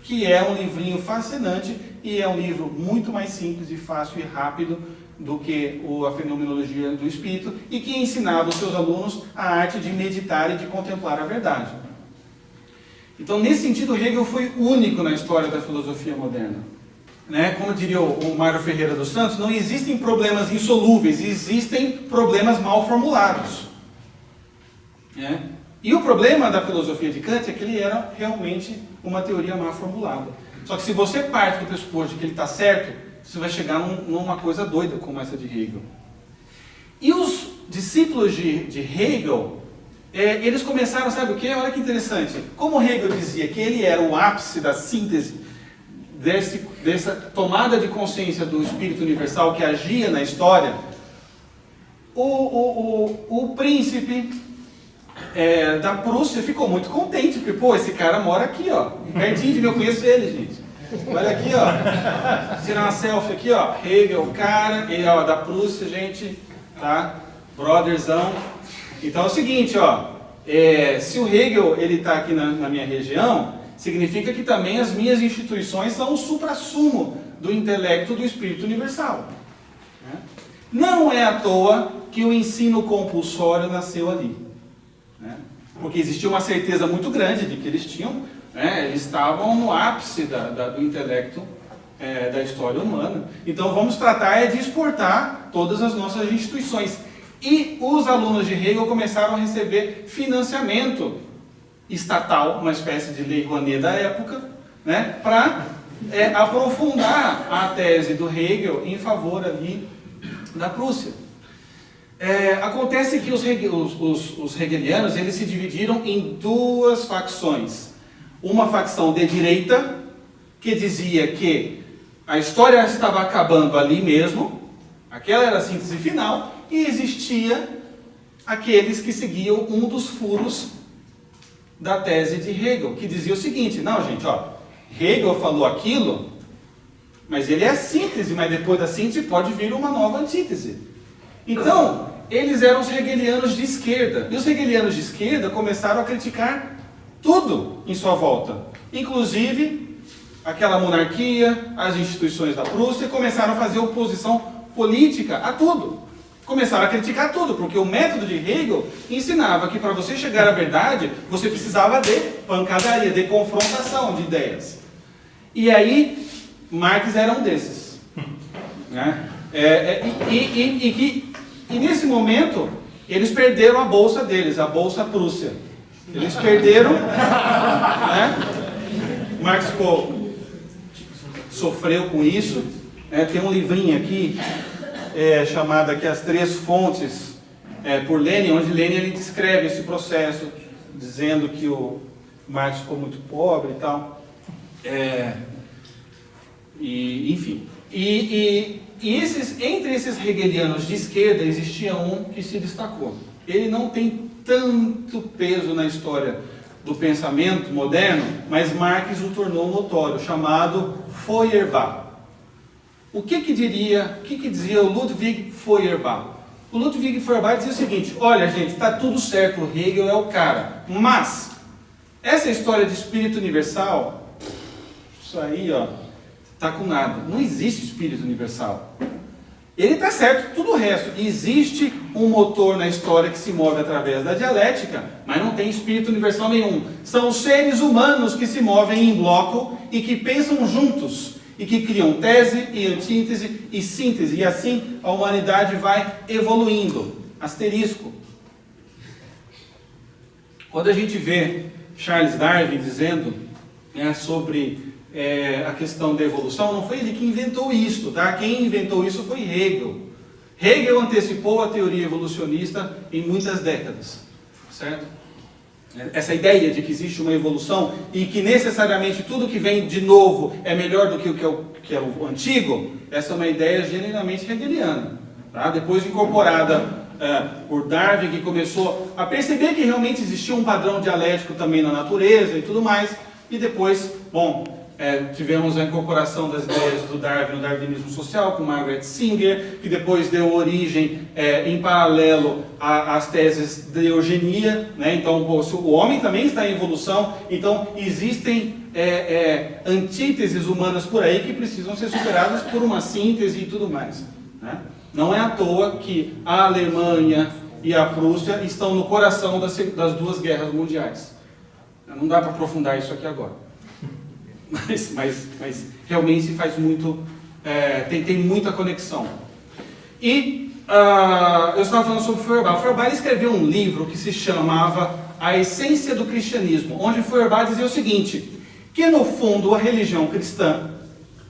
que é um livrinho fascinante e é um livro muito mais simples e fácil e rápido do que a Fenomenologia do Espírito, e que ensinava os seus alunos a arte de meditar e de contemplar a verdade. Então, nesse sentido, Hegel foi único na história da filosofia moderna, né? Como diria o Mário Ferreira dos Santos, não existem problemas insolúveis, existem problemas mal formulados, né? E o problema da filosofia de Kant é que ele era realmente uma teoria mal formulada. Só que se você parte do pressuposto de que ele está certo, você vai chegar numa coisa doida como essa de Hegel. E os discípulos de Hegel, eles começaram, sabe o quê? Olha que interessante. Como Hegel dizia que ele era o ápice da síntese dessa tomada de consciência do Espírito Universal que agia na história, o príncipe da Prússia ficou muito contente, porque, pô, esse cara mora aqui, ó, pertinho de mim, eu conheço ele, gente. Olha aqui, ó, tirar uma selfie aqui, ó, Hegel, cara, e ó, da Prússia, gente, tá, brotherzão. Então é o seguinte, ó, se o Hegel, ele está aqui na minha região, significa que também as minhas instituições são o suprassumo do intelecto do Espírito Universal, né? Não é à toa que o ensino compulsório nasceu ali, né? Porque existia uma certeza muito grande de que eles tinham, eles estavam no ápice do intelecto da história humana. Então vamos tratar de exportar todas as nossas instituições. E os alunos de Hegel começaram a receber financiamento estatal, uma espécie de lei Rouanet da época, né, para aprofundar a tese do Hegel em favor ali da Prússia. Acontece que os hegelianos eles se dividiram em duas facções. Uma facção de direita, que dizia que a história estava acabando ali mesmo, aquela era a síntese final, e existia aqueles que seguiam um dos furos da tese de Hegel, que dizia o seguinte: não, gente, ó, Hegel falou aquilo, mas ele é a síntese, mas depois da síntese pode vir uma nova antítese. Então, eles eram os hegelianos de esquerda, e os hegelianos de esquerda começaram a criticar tudo em sua volta, inclusive aquela monarquia, as instituições da Prússia, começaram a fazer oposição política a tudo. Começaram a criticar tudo, porque o método de Hegel ensinava que para você chegar à verdade, você precisava de pancadaria, de confrontação de ideias. E aí, Marx era um desses, né? E nesse momento, eles perderam a bolsa deles, a Bolsa Prússia. Eles perderam, né? Marx sofreu com isso. Tem um livrinho aqui, chamada aqui As Três Fontes, por Lenin, onde Lenin ele descreve esse processo, dizendo que o Marx ficou muito pobre e tal. Enfim. Entre esses hegelianos de esquerda existia um que se destacou. Ele não tem tanto peso na história do pensamento moderno, mas Marx o tornou notório, chamado Feuerbach. O que dizia o Ludwig Feuerbach? O Ludwig Feuerbach dizia o seguinte: olha, gente, está tudo certo, o Hegel é o cara, mas essa história de espírito universal, isso aí, tá com nada. Não existe espírito universal. Ele está certo, tudo o resto. Existe um motor na história que se move através da dialética, mas não tem espírito universal nenhum. São os seres humanos que se movem em bloco e que pensam juntos, e que criam tese e antítese e síntese, e assim a humanidade vai evoluindo. Asterisco. Quando a gente vê Charles Darwin dizendo sobre a questão da evolução, não foi ele que inventou isso, tá? Quem inventou isso foi Hegel. Hegel antecipou a teoria evolucionista em muitas décadas, certo? Essa ideia de que existe uma evolução e que necessariamente tudo que vem de novo é melhor do que é o antigo, essa é uma ideia genuinamente hegeliana, tá? Depois incorporada por Darwin, que começou a perceber que realmente existia um padrão dialético também na natureza e tudo mais, e depois, tivemos a incorporação das ideias do Darwin no darwinismo social, com Margaret Singer, que depois deu origem, em paralelo, às teses de eugenia, né? Então, o homem também está em evolução, então existem antíteses humanas por aí que precisam ser superadas por uma síntese e tudo mais, né? Não é à toa que a Alemanha e a Prússia estão no coração das duas guerras mundiais. Não dá para aprofundar isso aqui agora. Mas realmente faz muito, tem muita conexão. E eu estava falando sobre Feuerbach. Feuerbach escreveu um livro que se chamava A Essência do Cristianismo, onde Feuerbach dizia o seguinte, que no fundo a religião cristã,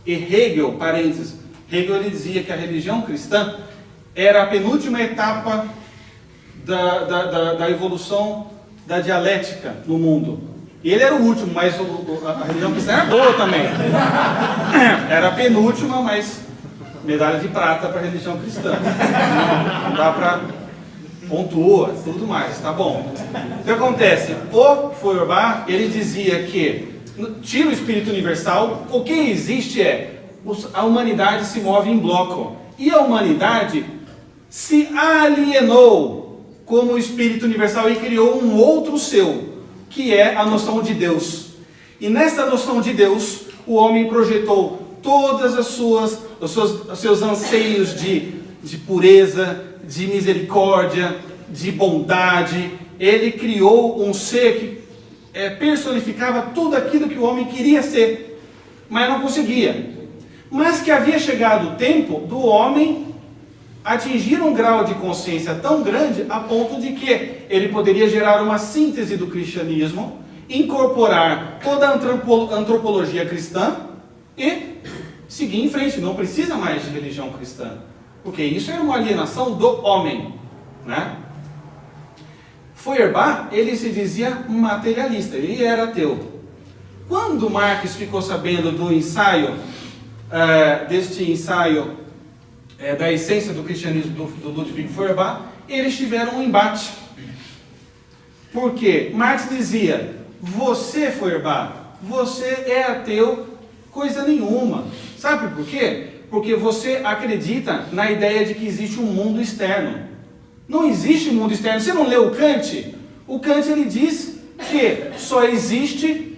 e Hegel, parênteses, Hegel ele dizia que a religião cristã era a penúltima etapa da evolução da dialética no mundo. E ele era o último, mas a religião cristã era boa também. Era a penúltima, mas medalha de prata para a religião cristã. Não dá para pontua, tudo mais, tá bom. O que acontece? O Feuerbach, ele dizia que, tira o espírito universal, o que existe a humanidade se move em bloco. E a humanidade se alienou como o espírito universal e criou um outro seu, que é a noção de Deus. E nessa noção de Deus, o homem projetou todas os seus anseios de pureza, de misericórdia, de bondade. Ele criou um ser que personificava tudo aquilo que o homem queria ser, mas não conseguia. Mas que havia chegado o tempo do homem atingir um grau de consciência tão grande a ponto de que ele poderia gerar uma síntese do cristianismo, incorporar toda a antropologia cristã e seguir em frente. Não precisa mais de religião cristã, porque isso é uma alienação do homem, né? Feuerbach, ele se dizia materialista, ele era ateu. Quando Marx ficou sabendo do ensaio, deste ensaio da essência do cristianismo do Ludwig Feuerbach, eles tiveram um embate. Porque Marx dizia, você, Feuerbach, você é ateu coisa nenhuma. Sabe por quê? Porque você acredita na ideia de que existe um mundo externo. Não existe mundo externo. Você não leu o Kant? O Kant ele diz que só existe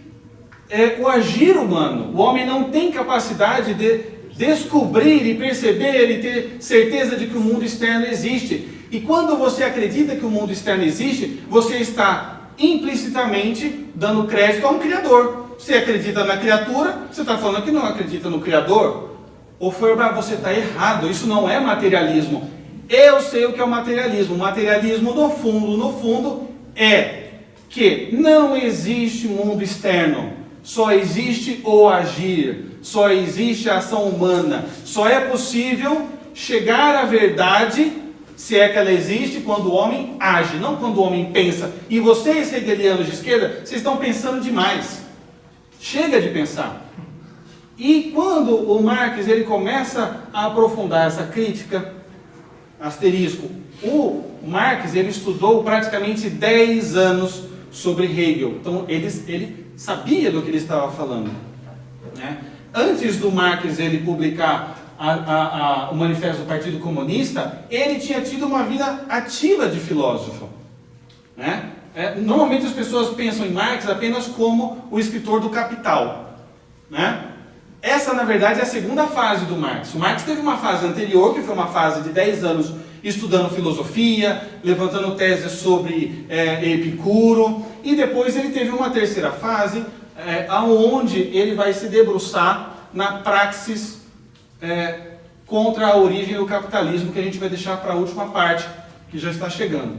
o agir humano. O homem não tem capacidade de descobrir e perceber e ter certeza de que o mundo externo existe. E quando você acredita que o mundo externo existe, você está implicitamente dando crédito a um Criador. Você acredita na criatura, você está falando que não acredita no Criador. Ou Feuerbach, você está errado, isso não é materialismo. Eu sei o que é o materialismo. O materialismo, no fundo, é que não existe mundo externo. Só existe o agir. Só existe a ação humana. Só é possível chegar à verdade, se é que ela existe, quando o homem age, não quando o homem pensa. E vocês, hegelianos de esquerda, vocês estão pensando demais. Chega de pensar. E quando o Marx ele começa a aprofundar essa crítica, asterisco, o Marx ele estudou praticamente 10 anos sobre Hegel. Então ele sabia do que ele estava falando, né? Antes do Marx ele publicar o Manifesto do Partido Comunista, ele tinha tido uma vida ativa de filósofo, né? Normalmente as pessoas pensam em Marx apenas como o escritor do Capital, né? Essa, na verdade, é a segunda fase do Marx. O Marx teve uma fase anterior, que foi uma fase de 10 anos estudando filosofia, levantando teses sobre Epicuro, e depois ele teve uma terceira fase, onde ele vai se debruçar na praxis contra a origem do capitalismo, que a gente vai deixar para a última parte, que já está chegando.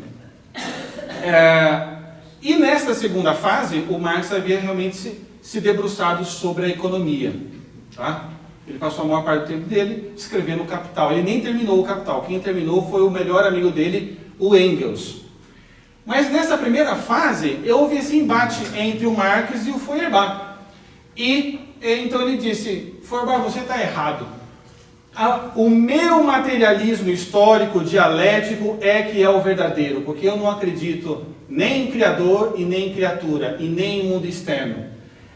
E nesta segunda fase, o Marx havia realmente se debruçado sobre a economia. Tá? Ele passou a maior parte do tempo dele escrevendo o Capital. Ele nem terminou o Capital. Quem terminou foi o melhor amigo dele, o Engels. Mas nessa primeira fase, houve esse embate entre o Marx e o Feuerbach. E então ele disse: Feuerbach, você está errado. O meu materialismo histórico, dialético, é que é o verdadeiro, porque eu não acredito nem em Criador e nem em criatura, e nem em mundo externo.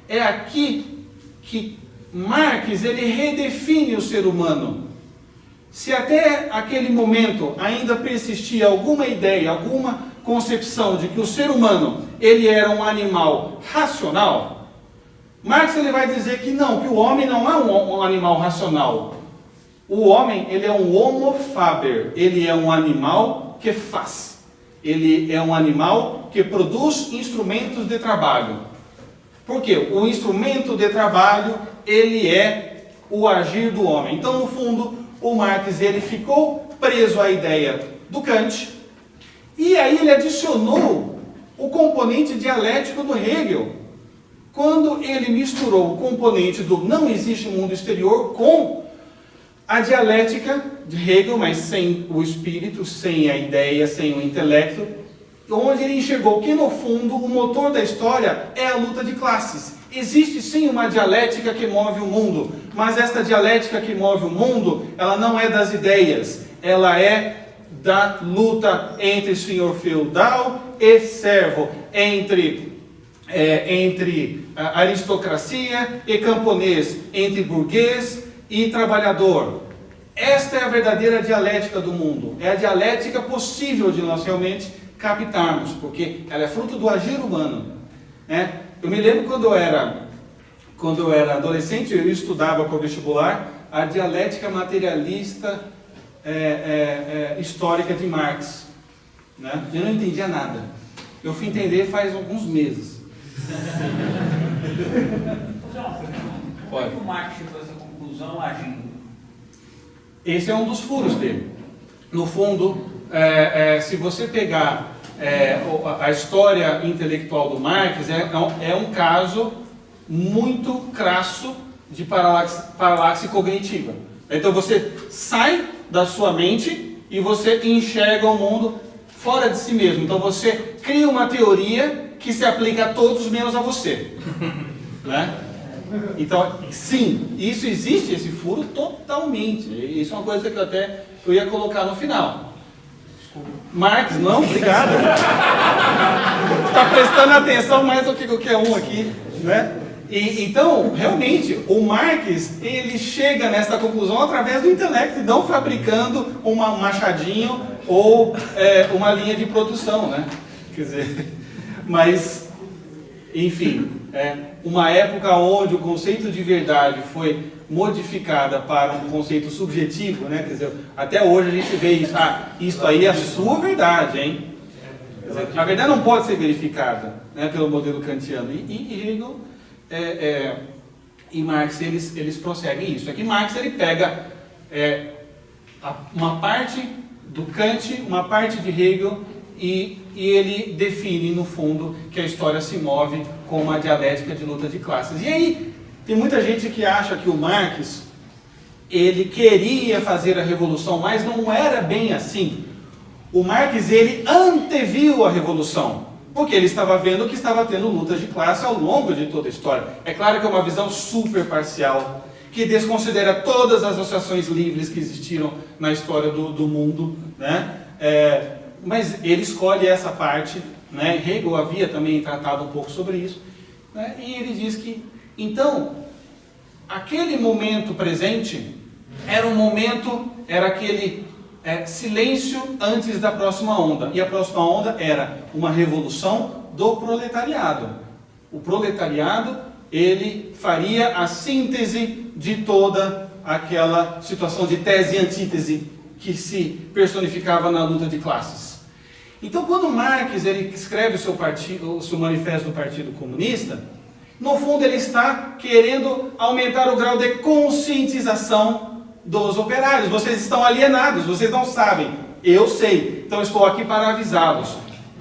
É aqui que Marx ele redefine o ser humano. Se até aquele momento ainda persistia alguma ideia, alguma concepção de que o ser humano ele era um animal racional, Marx ele vai dizer que não, que o homem não é um animal racional. O homem ele é um homo faber, ele é um animal que faz. Ele é um animal que produz instrumentos de trabalho. Por quê? O instrumento de trabalho ele é o agir do homem. Então, no fundo, o Marx ele ficou preso à ideia do Kant, e aí ele adicionou o componente dialético do Hegel, quando ele misturou o componente do não existe mundo exterior com a dialética de Hegel, mas sem o espírito, sem a ideia, sem o intelecto, onde ele enxergou que, no fundo, o motor da história é a luta de classes. Existe sim uma dialética que move o mundo, mas esta dialética que move o mundo, ela não é das ideias, ela é da luta entre senhor feudal e servo, entre aristocracia e camponês, entre burguês e trabalhador. Esta é a verdadeira dialética do mundo, é a dialética possível de nós realmente captarmos, porque ela é fruto do agir humano, né? Eu me lembro quando eu era adolescente, eu estudava para o vestibular a dialética materialista histórica de Marx, né? Eu não entendia nada. Eu fui entender faz alguns meses. Pode. Como o Marx chegou a essa conclusão agindo? Esse é um dos furos dele. No fundo, se você pegar a história intelectual do Marx, é um caso muito crasso de paralaxe cognitiva. Então você sai da sua mente e você enxerga o mundo fora de si mesmo. Então você cria uma teoria que se aplica a todos menos a você, né? Então, sim, isso existe, esse furo totalmente. Isso é uma coisa que eu ia colocar no final. Marx, não, obrigado. Está prestando atenção mais do que qualquer um aqui, né? Então, realmente, o Marx, ele chega nessa conclusão através do intelecto, e não fabricando um machadinho ou uma linha de produção, né? Quer dizer, mas, enfim, uma época onde o conceito de verdade foi modificada para um conceito subjetivo, né? Quer dizer, até hoje a gente vê isso, isso aí é a sua verdade, hein? Quer dizer, a verdade não pode ser verificada, né, pelo modelo kantiano. E Hegel e Marx, eles prosseguem isso. É que Marx ele pega uma parte do Kant, uma parte de Hegel, e ele define, no fundo, que a história se move com uma dialética de luta de classes. E aí, tem muita gente que acha que o Marx, ele queria fazer a revolução, mas não era bem assim. O Marx, ele anteviu a revolução, porque ele estava vendo que estava tendo lutas de classe ao longo de toda a história. É claro que é uma visão super parcial, que desconsidera todas as associações livres que existiram na história do mundo, né? Mas ele escolhe essa parte, né? Hegel havia também tratado um pouco sobre isso, né? E ele diz que, então, aquele momento presente era aquele silêncio antes da próxima onda. E a próxima onda era uma revolução do proletariado. O proletariado, ele faria a síntese de toda aquela situação de tese e antítese que se personificava na luta de classes. Então, quando Marx ele escreve o seu manifesto do Partido Comunista, no fundo ele está querendo aumentar o grau de conscientização dos operários. Vocês estão alienados, vocês não sabem. Eu sei, então estou aqui para avisá-los.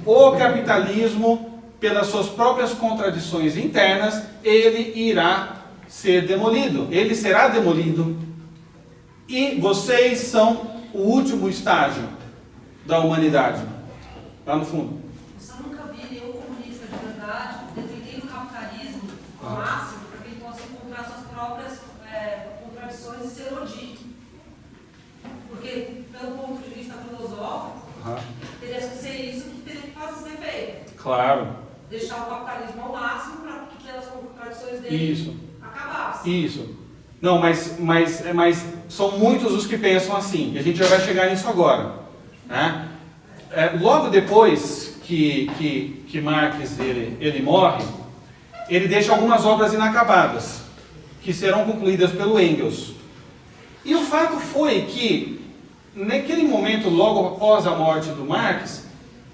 O capitalismo, pelas suas próprias contradições internas, ele irá ser demolido. Ele será demolido. E vocês são o último estágio da humanidade. Lá no fundo. Você nunca viu nenhum comunista de verdade defendendo o capitalismo ao máximo para que ele possa encontrar suas próprias contradições e se elogie. Porque, pelo ponto de vista filosófico, teria que ser isso que teria que ser feito. Claro. Deixar o capitalismo ao máximo para que aquelas contradições dele acabassem. Isso. Não, mas são muitos os que pensam assim. E a gente já vai chegar nisso agora, né? Logo depois que Marx ele morre, ele deixa algumas obras inacabadas, que serão concluídas pelo Engels. E o fato foi que, naquele momento, logo após a morte do Marx,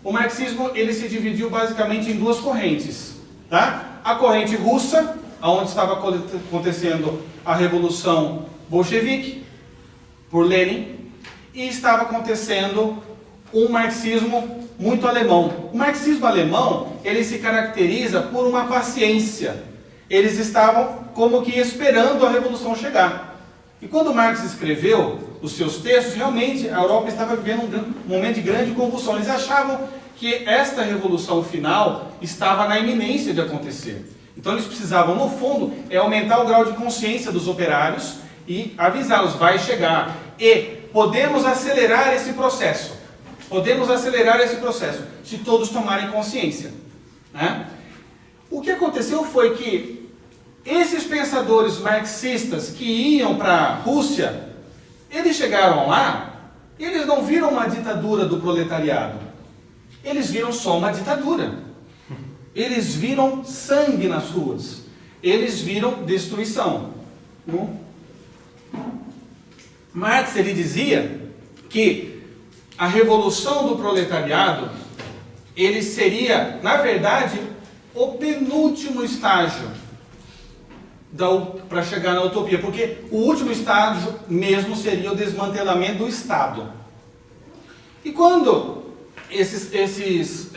o marxismo ele se dividiu basicamente em duas correntes. Tá? A corrente russa, onde estava acontecendo a Revolução Bolchevique, por Lenin, e estava acontecendo um marxismo muito alemão. O marxismo alemão, ele se caracteriza por uma paciência. Eles estavam como que esperando a revolução chegar. E quando Marx escreveu os seus textos, realmente a Europa estava vivendo um momento de grande convulsão. Eles achavam que esta revolução final estava na iminência de acontecer. Então eles precisavam, no fundo, aumentar o grau de consciência dos operários e avisá-los, vai chegar. E podemos acelerar esse processo. Podemos acelerar esse processo, se todos tomarem consciência, né? O que aconteceu foi que esses pensadores marxistas que iam para a Rússia, eles chegaram lá, eles não viram uma ditadura do proletariado. Eles viram só uma ditadura. Eles viram sangue nas ruas. Eles viram destruição. Marx ele dizia que a revolução do proletariado, ele seria, na verdade, o penúltimo estágio para chegar na utopia, porque o último estágio mesmo seria o desmantelamento do Estado. E quando esses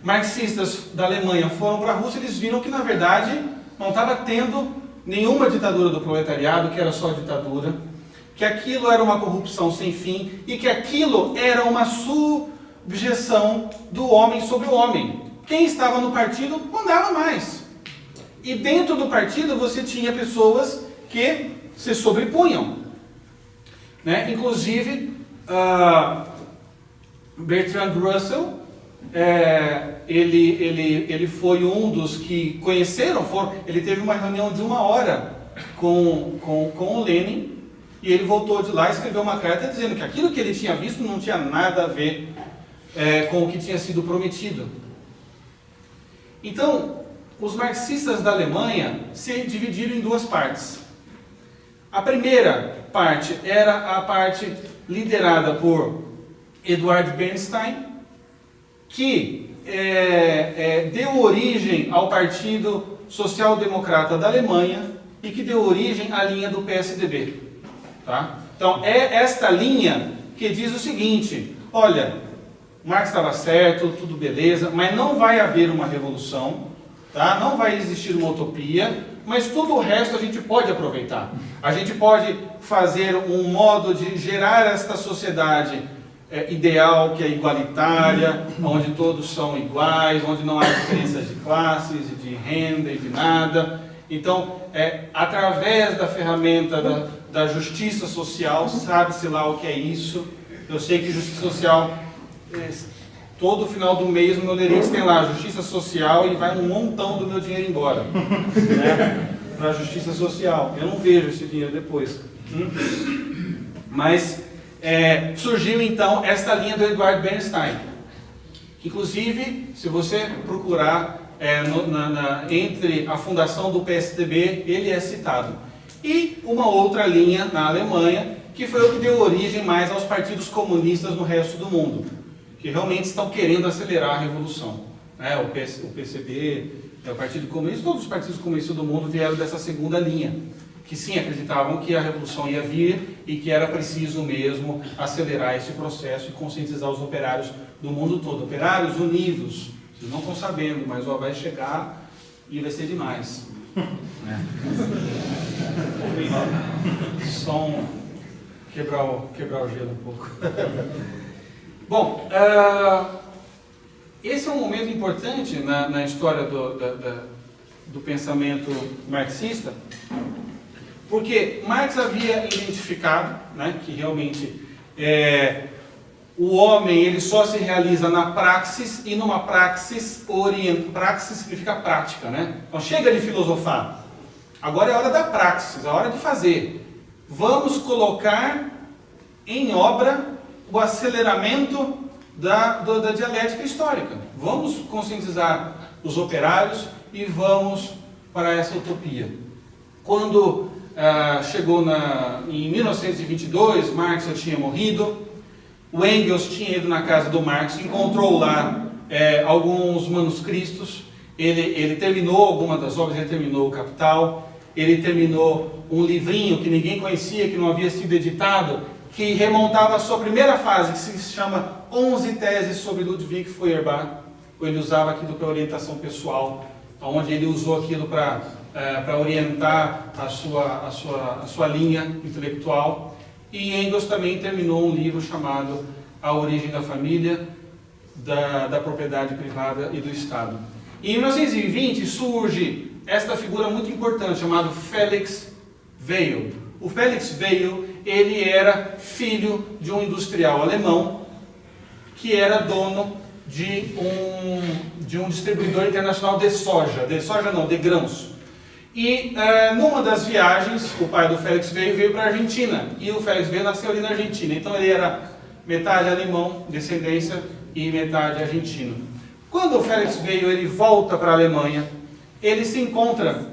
marxistas da Alemanha foram para a Rússia, eles viram que, na verdade, não estava tendo nenhuma ditadura do proletariado, que era só ditadura, que aquilo era uma corrupção sem fim e que aquilo era uma subjeção do homem sobre o homem. Quem estava no partido mandava mais. E dentro do partido você tinha pessoas que se sobrepunham, né? Inclusive, Bertrand Russell, ele foi um dos que conheceram, ele teve uma reunião de 1 hora com o Lenin, e ele voltou de lá e escreveu uma carta dizendo que aquilo que ele tinha visto não tinha nada a ver com o que tinha sido prometido. Então, os marxistas da Alemanha se dividiram em duas partes. A primeira parte era a parte liderada por Eduard Bernstein, que deu origem ao Partido Social Democrata da Alemanha e que deu origem à linha do PSDB. Tá? Então, é esta linha que diz o seguinte: olha, Marx estava certo, tudo beleza, mas não vai haver uma revolução, tá? Não vai existir uma utopia, mas tudo o resto a gente pode aproveitar. A gente pode fazer um modo de gerar esta sociedade ideal, que é igualitária, onde todos são iguais, onde não há diferenças de classes, de renda e de nada. Então, através da ferramenta da justiça social, sabe-se lá o que é isso. Eu sei que justiça social, todo final do mês o meu Lerix tem lá justiça social e vai um montão do meu dinheiro embora, né, para a justiça social. Eu não vejo esse dinheiro depois. Mas surgiu então esta linha do Eduard Bernstein. Inclusive, se você procurar entre a fundação do PSDB, ele é citado. E uma outra linha na Alemanha, que foi o que deu origem mais aos partidos comunistas no resto do mundo, que realmente estão querendo acelerar a revolução. O PCB, o Partido Comunista, todos os partidos comunistas do mundo vieram dessa segunda linha, que sim, acreditavam que a revolução ia vir e que era preciso mesmo acelerar esse processo e conscientizar os operários do mundo todo. Operários unidos, vocês não estão sabendo, mas vai chegar e vai ser demais. Só quebrar o gelo um pouco. Bom, esse é um momento importante na história do pensamento marxista, porque Marx havia identificado, né, que realmente o homem ele só se realiza na praxis, e numa praxis praxis significa prática, né? Então chega de filosofar, agora é a hora da praxis, a hora de fazer. Vamos colocar em obra o aceleramento da dialética histórica. Vamos conscientizar os operários e vamos para essa utopia. Quando chegou em 1922, Marx já tinha morrido. O Engels tinha ido na casa do Marx, encontrou lá alguns manuscritos. Ele terminou algumas das obras, ele terminou o Capital, ele terminou um livrinho que ninguém conhecia, que não havia sido editado, que remontava a sua primeira fase, que se chama 11 Teses sobre Ludwig Feuerbach. Ele usava aquilo para orientação pessoal, onde ele usou aquilo para orientar a sua linha intelectual. E Engels também terminou um livro chamado A Origem da Família, da Propriedade Privada e do Estado. E em 1920 surge esta figura muito importante, chamada Felix Weil. O Felix Weil, ele era filho de um industrial alemão, que era dono de um distribuidor internacional de grãos. E numa das viagens, o pai do Felix Weil veio para a Argentina, e o Felix Weil nasceu ali na Argentina, então ele era metade alemão, descendência, e metade argentino. Quando o Felix Weil ele volta para a Alemanha, ele se encontra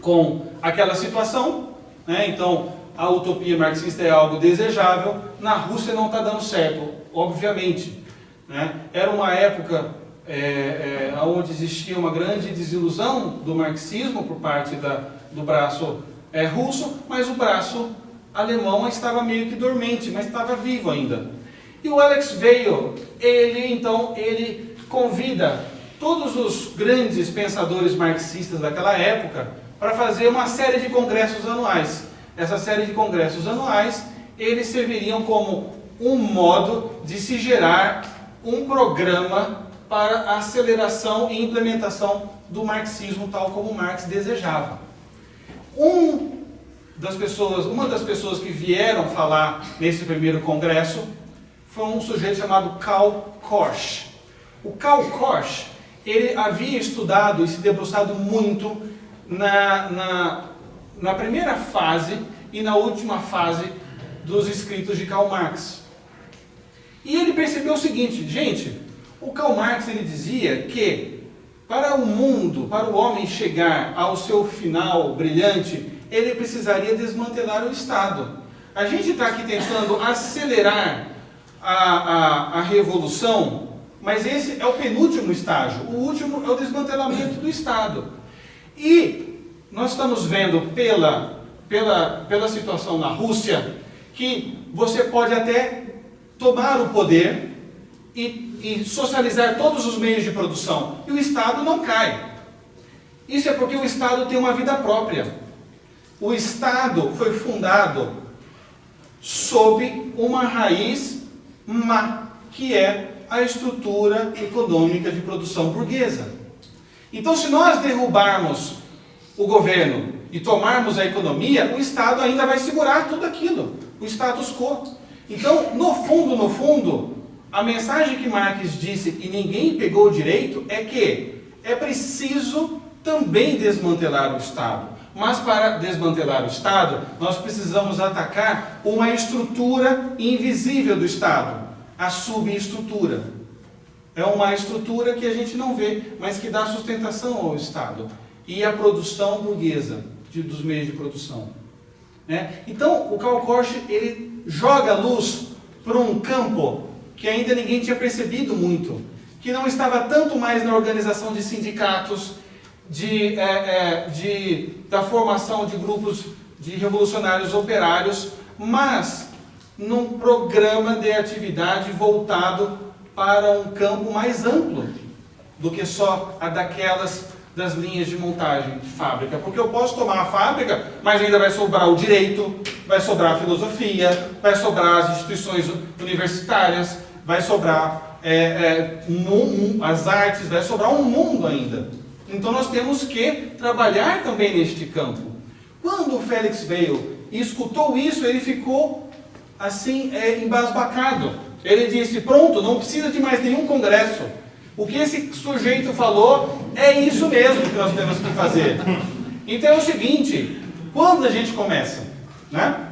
com aquela situação, né? Então a utopia marxista é algo desejável, na Rússia não está dando certo, obviamente, né? Era uma época onde existia uma grande desilusão do marxismo por parte do braço russo, mas o braço alemão estava meio que dormente, mas estava vivo ainda. E o Alex Weil, ele convida todos os grandes pensadores marxistas daquela época para fazer uma série de congressos anuais. Essa série de congressos anuais, eles serviriam como um modo de se gerar um programa para a aceleração e implementação do marxismo tal como Marx desejava. Uma das pessoas que vieram falar nesse primeiro congresso foi um sujeito chamado Karl Korsch. O Karl Korsch, ele havia estudado e se debruçado muito na primeira fase e na última fase dos escritos de Karl Marx. E ele percebeu o seguinte, gente, o Karl Marx ele dizia que para o mundo, para o homem chegar ao seu final brilhante, ele precisaria desmantelar o Estado. A gente está aqui tentando acelerar a revolução, mas esse é o penúltimo estágio. O último é o desmantelamento do Estado. E nós estamos vendo pela situação na Rússia que você pode até tomar o poder e socializar todos os meios de produção, e o Estado não cai. Isso é porque o Estado tem uma vida própria. O Estado foi fundado sob uma raiz má, que é a estrutura econômica de produção burguesa. Então, se nós derrubarmos o governo e tomarmos a economia, o Estado ainda vai segurar tudo aquilo, o status quo. Então, no fundo, a mensagem que Marx disse e ninguém pegou direito é que é preciso também desmantelar o Estado. Mas para desmantelar o Estado, nós precisamos atacar uma estrutura invisível do Estado, a subestrutura. É uma estrutura que a gente não vê, mas que dá sustentação ao Estado e à produção burguesa dos meios de produção. Então, o Karl Korsch, ele joga a luz para um campo que ainda ninguém tinha percebido muito, que não estava tanto mais na organização de sindicatos, da formação de grupos de revolucionários operários, mas num programa de atividade voltado para um campo mais amplo do que só a das linhas de montagem de fábrica. Porque eu posso tomar a fábrica, mas ainda vai sobrar o direito, vai sobrar a filosofia, vai sobrar as instituições universitárias, vai sobrar as artes, vai sobrar um mundo ainda. Então nós temos que trabalhar também neste campo. Quando o Felix veio e escutou isso, ele ficou assim, embasbacado. Ele disse, pronto, não precisa de mais nenhum congresso. O que esse sujeito falou é isso mesmo que nós temos que fazer. Então é o seguinte, quando a gente começa, né?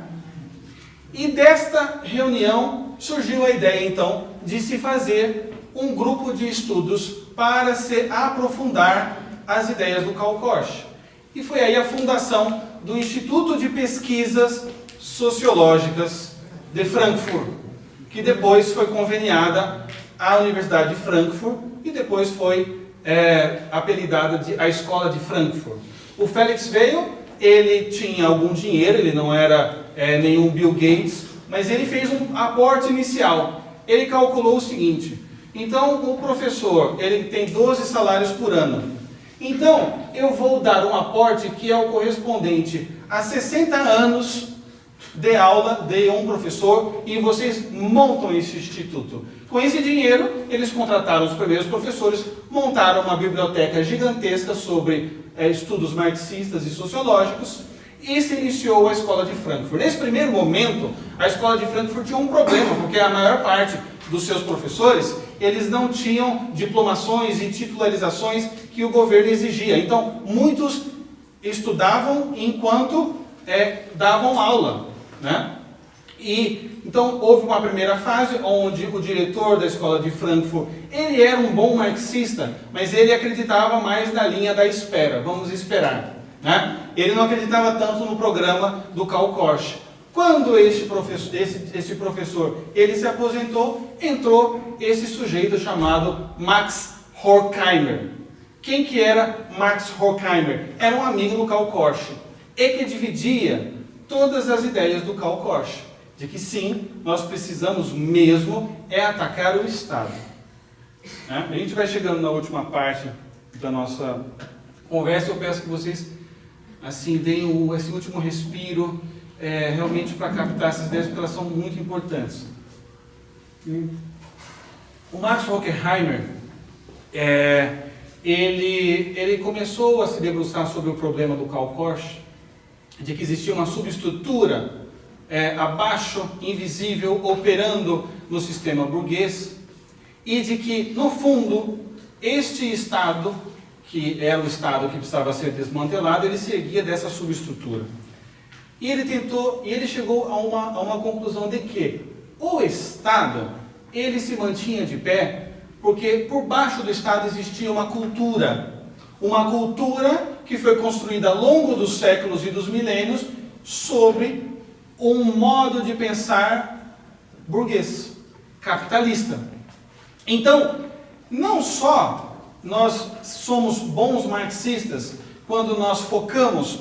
E desta reunião surgiu a ideia, então, de se fazer um grupo de estudos para se aprofundar as ideias do Karl Korsch. E foi aí a fundação do Instituto de Pesquisas Sociológicas de Frankfurt, que depois foi conveniada à Universidade de Frankfurt e depois foi apelidada de a Escola de Frankfurt. O Felix veio, ele tinha algum dinheiro, ele não era nenhum Bill Gates, mas ele fez um aporte inicial. Ele calculou o seguinte, então o professor, ele tem 12 salários por ano. Então, eu vou dar um aporte que é o correspondente a 60 anos de aula de um professor e vocês montam esse instituto. Com esse dinheiro, eles contrataram os primeiros professores, montaram uma biblioteca gigantesca sobre estudos marxistas e sociológicos e se iniciou a Escola de Frankfurt. Nesse primeiro momento, a Escola de Frankfurt tinha um problema, porque a maior parte dos seus professores, eles não tinham diplomações e titularizações que o governo exigia. Então, muitos estudavam enquanto davam aula, né? Então, houve uma primeira fase onde o diretor da Escola de Frankfurt, ele era um bom marxista, mas ele acreditava mais na linha da espera, vamos esperar, né? Ele não acreditava tanto no programa do Karl Korsch. Quando esse professor ele se aposentou, entrou esse sujeito chamado Max Horkheimer. Quem que era Max Horkheimer? Era um amigo do Karl Korsch e que dividia todas as ideias do Karl Korsch, de que sim, nós precisamos mesmo atacar o Estado. A gente vai chegando na última parte da nossa conversa, eu peço que vocês assim deem esse último respiro, realmente para captar essas ideias, porque elas são muito importantes. O Max Horkheimer, ele começou a se debruçar sobre o problema do Karl Korsch, de que existia uma subestrutura abaixo, invisível, operando no sistema burguês, e de que, no fundo, este Estado, que era o Estado que precisava ser desmantelado, ele se erguia dessa subestrutura. E ele chegou a uma conclusão de que o Estado, ele se mantinha de pé, porque por baixo do Estado existia uma cultura que foi construída ao longo dos séculos e dos milênios sobre um modo de pensar burguês, capitalista. Então, não só nós somos bons marxistas quando nós focamos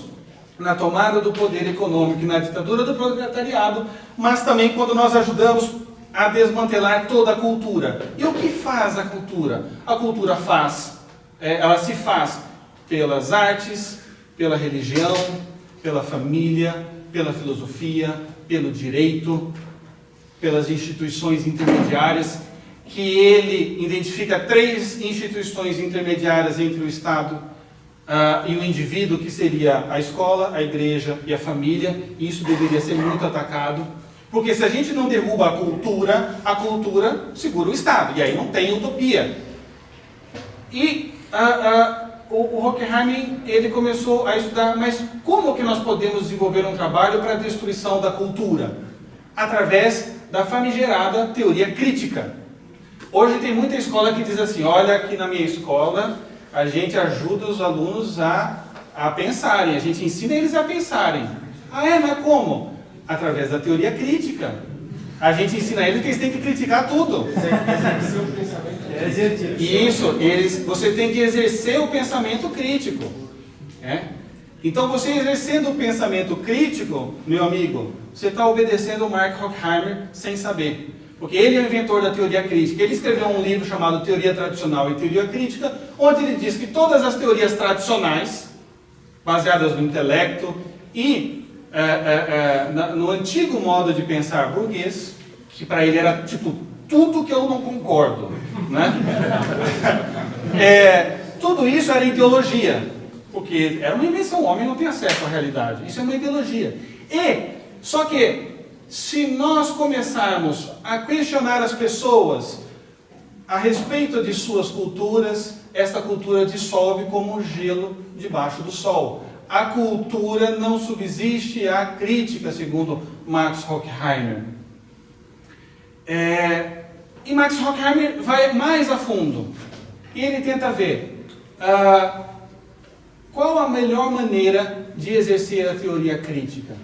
na tomada do poder econômico e na ditadura do proletariado, mas também quando nós ajudamos a desmantelar toda a cultura. E o que faz a cultura? A cultura ela se faz pelas artes, pela religião, pela família, pela filosofia, pelo direito, pelas instituições intermediárias, que ele identifica 3 instituições intermediárias entre o Estado e o indivíduo, que seria a escola, a igreja e a família. E isso deveria ser muito atacado, porque se a gente não derruba a cultura segura o Estado, e aí não tem utopia. E o Horkheim, ele começou a estudar, mas como que nós podemos desenvolver um trabalho para a destruição da cultura? Através da famigerada teoria crítica. Hoje tem muita escola que diz assim, olha, aqui na minha escola a gente ajuda os alunos a pensarem, a gente ensina eles a pensarem. Ah, mas como? Através da teoria crítica. A gente ensina eles que eles têm que criticar tudo. Exercer o pensamento. Isso, você tem que exercer o pensamento crítico. Então, você exercendo o pensamento crítico, meu amigo, você está obedecendo o Mark Horkheimer sem saber. Porque ele é o inventor da teoria crítica. Ele escreveu um livro chamado Teoria Tradicional e Teoria Crítica, onde ele diz que todas as teorias tradicionais, baseadas no intelecto e no antigo modo de pensar burguês, que para ele era tipo tudo que eu não concordo, né? Tudo isso era ideologia, porque era uma invenção, o homem não tem acesso à realidade, isso é uma ideologia. Só que se nós começarmos a questionar as pessoas a respeito de suas culturas, esta cultura dissolve como um gelo debaixo do sol. A cultura não subsiste à crítica, segundo Max Horkheimer. E Max Horkheimer vai mais a fundo. E ele tenta ver qual a melhor maneira de exercer a teoria crítica.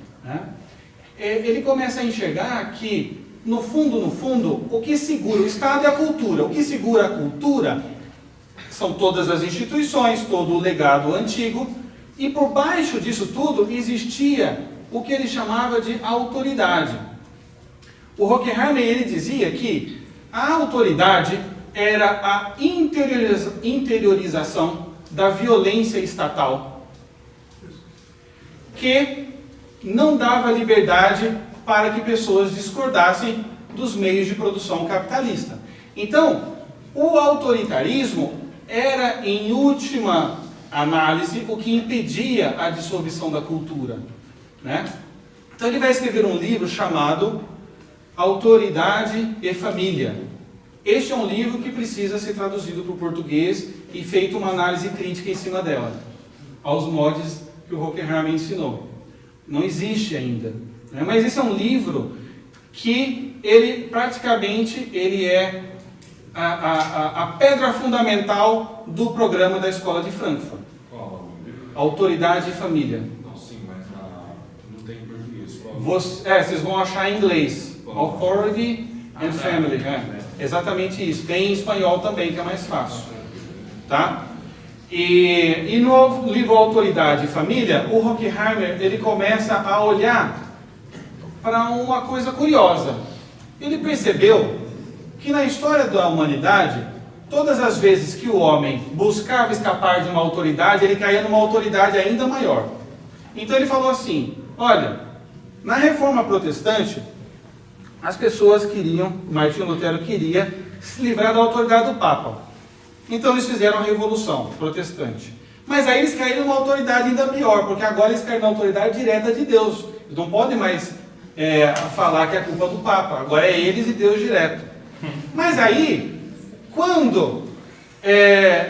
Ele começa a enxergar que, no fundo, o que segura o Estado é a cultura. O que segura a cultura são todas as instituições, todo o legado antigo. E por baixo disso tudo existia o que ele chamava de autoridade. O Horkheimer, ele dizia que a autoridade era a interiorização da violência estatal, que não dava liberdade para que pessoas discordassem dos meios de produção capitalista. Então, o autoritarismo era, em última análise, o que impedia a dissolução da cultura, né? Então ele vai escrever um livro chamado Autoridade e Família. Este é um livro que precisa ser traduzido para o português e feita uma análise crítica em cima dela, aos moldes que o Horkheimer ensinou. Não existe ainda, né? Mas esse é um livro que ele praticamente é a pedra fundamental do programa da Escola de Frankfurt. Qual? Autoridade e Família. Não, sim, mas não tem em português. Qual? Vocês vão achar em inglês. Qual? Authority and Family. Exatamente isso. Tem em espanhol também, que é mais fácil. Tá? E no livro Autoridade e Família, o Horkheimer, ele começa a olhar para uma coisa curiosa. Ele percebeu que na história da humanidade, todas as vezes que o homem buscava escapar de uma autoridade, ele caía numa autoridade ainda maior. Então ele falou assim, olha, na Reforma Protestante, as pessoas Martinho Lutero queria se livrar da autoridade do Papa. Então eles fizeram a Revolução Protestante. Mas aí eles caíram numa autoridade ainda pior, porque agora eles caíram na autoridade direta de Deus. Eles não podem mais falar que é culpa do Papa, agora é eles e Deus direto. Mas aí, quando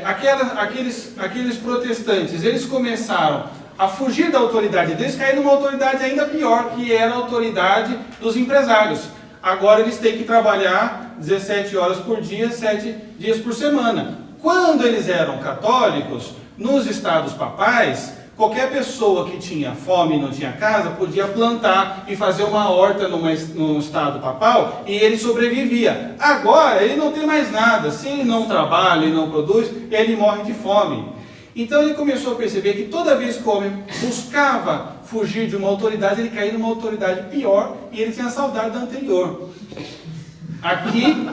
aqueles protestantes, eles começaram a fugir da autoridade deles, caíram numa autoridade ainda pior, que era a autoridade dos empresários. Agora eles têm que trabalhar 17 horas por dia, 7 dias por semana. Quando eles eram católicos, nos estados papais, qualquer pessoa que tinha fome e não tinha casa, podia plantar e fazer uma horta num estado papal, e ele sobrevivia. Agora, ele não tem mais nada. Se ele não trabalha e não produz, ele morre de fome. Então ele começou a perceber que toda vez que o homem buscava fugir de uma autoridade, ele caía numa autoridade pior, e ele tinha saudade da anterior. Aqui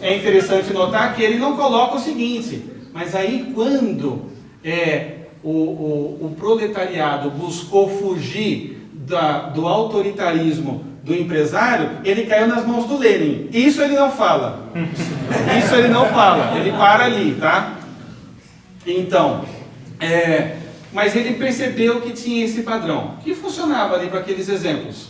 é interessante notar que ele não coloca o seguinte, mas aí quando o proletariado buscou fugir do autoritarismo do empresário, ele caiu nas mãos do Lenin. Isso ele não fala. Isso ele não fala. Ele para ali, tá? Então, mas ele percebeu que tinha esse padrão, que funcionava ali para aqueles exemplos.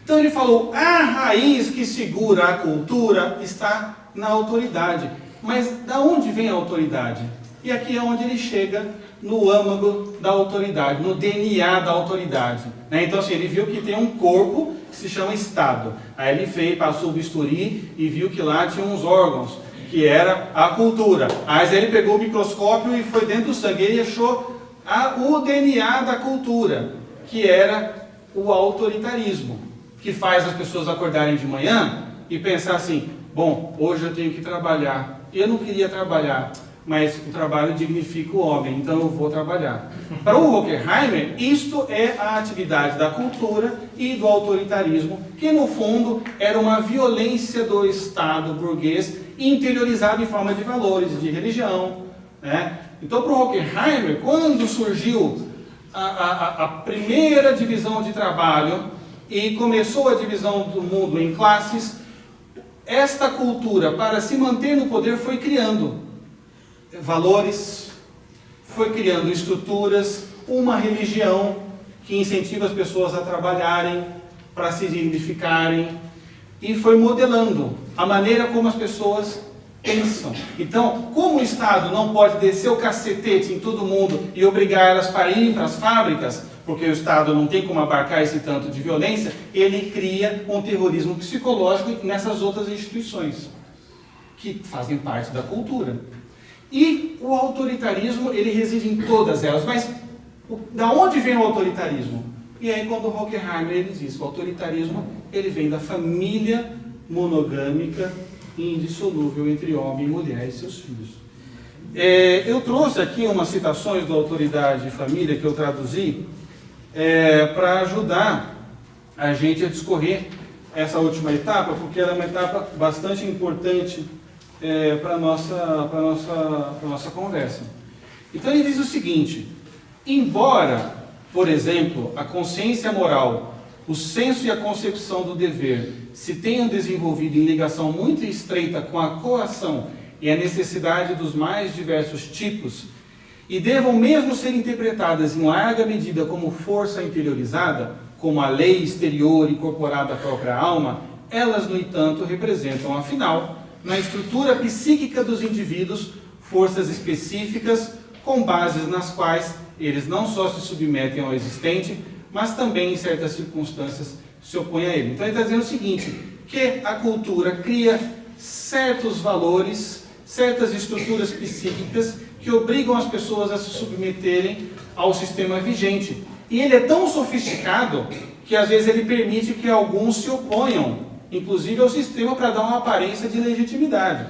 Então ele falou, a raiz que segura a cultura está na autoridade. Mas da onde vem a autoridade? E aqui é onde ele chega no âmago da autoridade, no DNA da autoridade. Né? Então assim, ele viu que tem um corpo que se chama Estado. Aí ele passou o bisturi e viu que lá tinha uns órgãos, que era a cultura. Aí ele pegou o microscópio e foi dentro do sangue. Ele achou o DNA da cultura, que era o autoritarismo, que faz as pessoas acordarem de manhã e pensar assim, bom, hoje eu tenho que trabalhar. Eu não queria trabalhar, mas o trabalho dignifica o homem, então eu vou trabalhar. Para o Horkheimer, isto é a atividade da cultura e do autoritarismo, que no fundo era uma violência do Estado burguês interiorizado em forma de valores, de religião. Né? Então, para o Horkheimer, quando surgiu a primeira divisão de trabalho e começou a divisão do mundo em classes, esta cultura, para se manter no poder, foi criando valores, foi criando estruturas, uma religião que incentiva as pessoas a trabalharem, para se dignificarem, e foi modelando a maneira como as pessoas pensam. Então, como o Estado não pode descer o cacetete em todo mundo e obrigar elas para irem para as fábricas, porque o Estado não tem como abarcar esse tanto de violência, ele cria um terrorismo psicológico nessas outras instituições, que fazem parte da cultura. E o autoritarismo, ele reside em todas elas. Mas da onde vem o autoritarismo? E aí quando o Horkheimer ele diz, o autoritarismo ele vem da família monogâmica e indissolúvel entre homem e mulher e seus filhos. Eu trouxe aqui umas citações do Autoridade e Família que eu traduzi para ajudar a gente a discorrer essa última etapa, porque ela é uma etapa bastante importante para a nossa conversa. Então ele diz o seguinte, embora, por exemplo, a consciência moral, o senso e a concepção do dever se tenham desenvolvido em ligação muito estreita com a coação e a necessidade dos mais diversos tipos, e devam mesmo ser interpretadas em larga medida como força interiorizada, como a lei exterior incorporada à própria alma, elas, no entanto, representam, afinal, na estrutura psíquica dos indivíduos, forças específicas com bases nas quais eles não só se submetem ao existente, mas também, em certas circunstâncias, se opõem a ele. Então ele está dizendo o seguinte, que a cultura cria certos valores, certas estruturas psíquicas que obrigam as pessoas a se submeterem ao sistema vigente. E ele é tão sofisticado que às vezes ele permite que alguns se oponham, inclusive ao sistema, para dar uma aparência de legitimidade.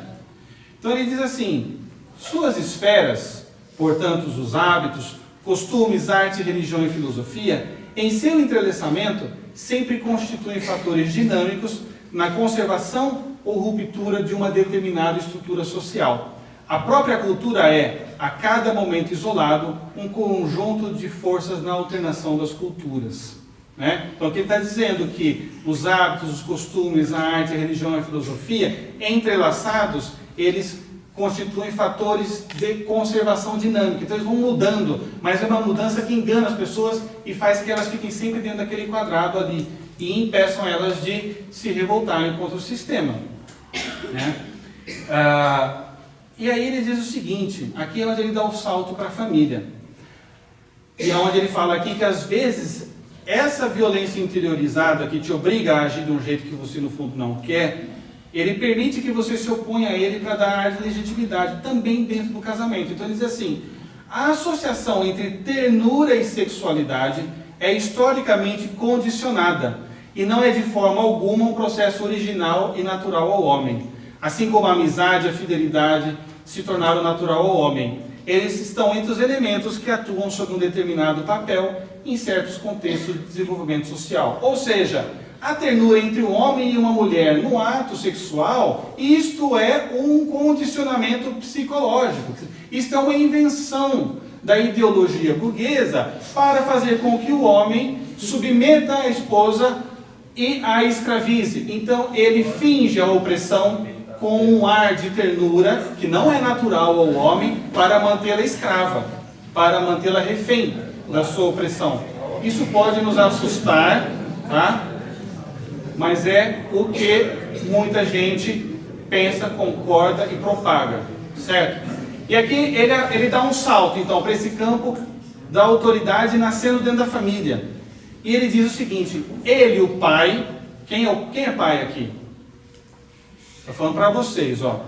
Então ele diz assim, suas esferas, portanto os hábitos, costumes, arte, religião e filosofia, em seu entrelaçamento, sempre constituem fatores dinâmicos na conservação ou ruptura de uma determinada estrutura social. A própria cultura é, a cada momento isolado, um conjunto de forças na alternação das culturas. Né? Então, aqui ele está dizendo que os hábitos, os costumes, a arte, a religião e a filosofia, entrelaçados, eles constituem fatores de conservação dinâmica. Então, eles vão mudando, mas é uma mudança que engana as pessoas e faz que elas fiquem sempre dentro daquele quadrado ali e impeçam elas de se revoltarem contra o sistema. Né? E aí ele diz o seguinte, aqui é onde ele dá o salto para a família. E é onde ele fala aqui que às vezes essa violência interiorizada que te obriga a agir de um jeito que você no fundo não quer, ele permite que você se oponha a ele para dar ar de legitimidade também dentro do casamento. Então ele diz assim, a associação entre ternura e sexualidade é historicamente condicionada e não é de forma alguma um processo original e natural ao homem. Assim como a amizade e a fidelidade se tornaram natural ao homem. Eles estão entre os elementos que atuam sobre um determinado papel em certos contextos de desenvolvimento social. Ou seja, a ternura entre um homem e uma mulher no ato sexual, isto é um condicionamento psicológico. Isto é uma invenção da ideologia burguesa para fazer com que o homem submeta a esposa e a escravize. Então ele finge a opressão com um ar de ternura que não é natural ao homem para mantê-la escrava, para mantê-la refém da sua opressão. Isso pode nos assustar, tá? Mas é o que muita gente pensa, concorda e propaga, certo? E aqui ele dá um salto, então, para esse campo da autoridade nascendo dentro da família. E ele diz o seguinte: ele, o pai, quem é pai aqui? Estou falando para vocês, ó.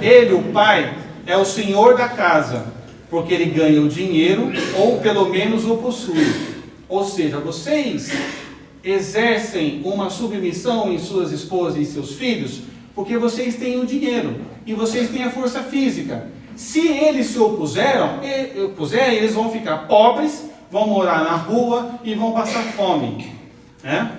Ele, o pai, é o senhor da casa, porque ele ganha o dinheiro, ou pelo menos o possui. Ou seja, vocês exercem uma submissão em suas esposas e em seus filhos, porque vocês têm o dinheiro, e vocês têm a força física. Se eles se opuserem, eles vão ficar pobres, vão morar na rua e vão passar fome, né?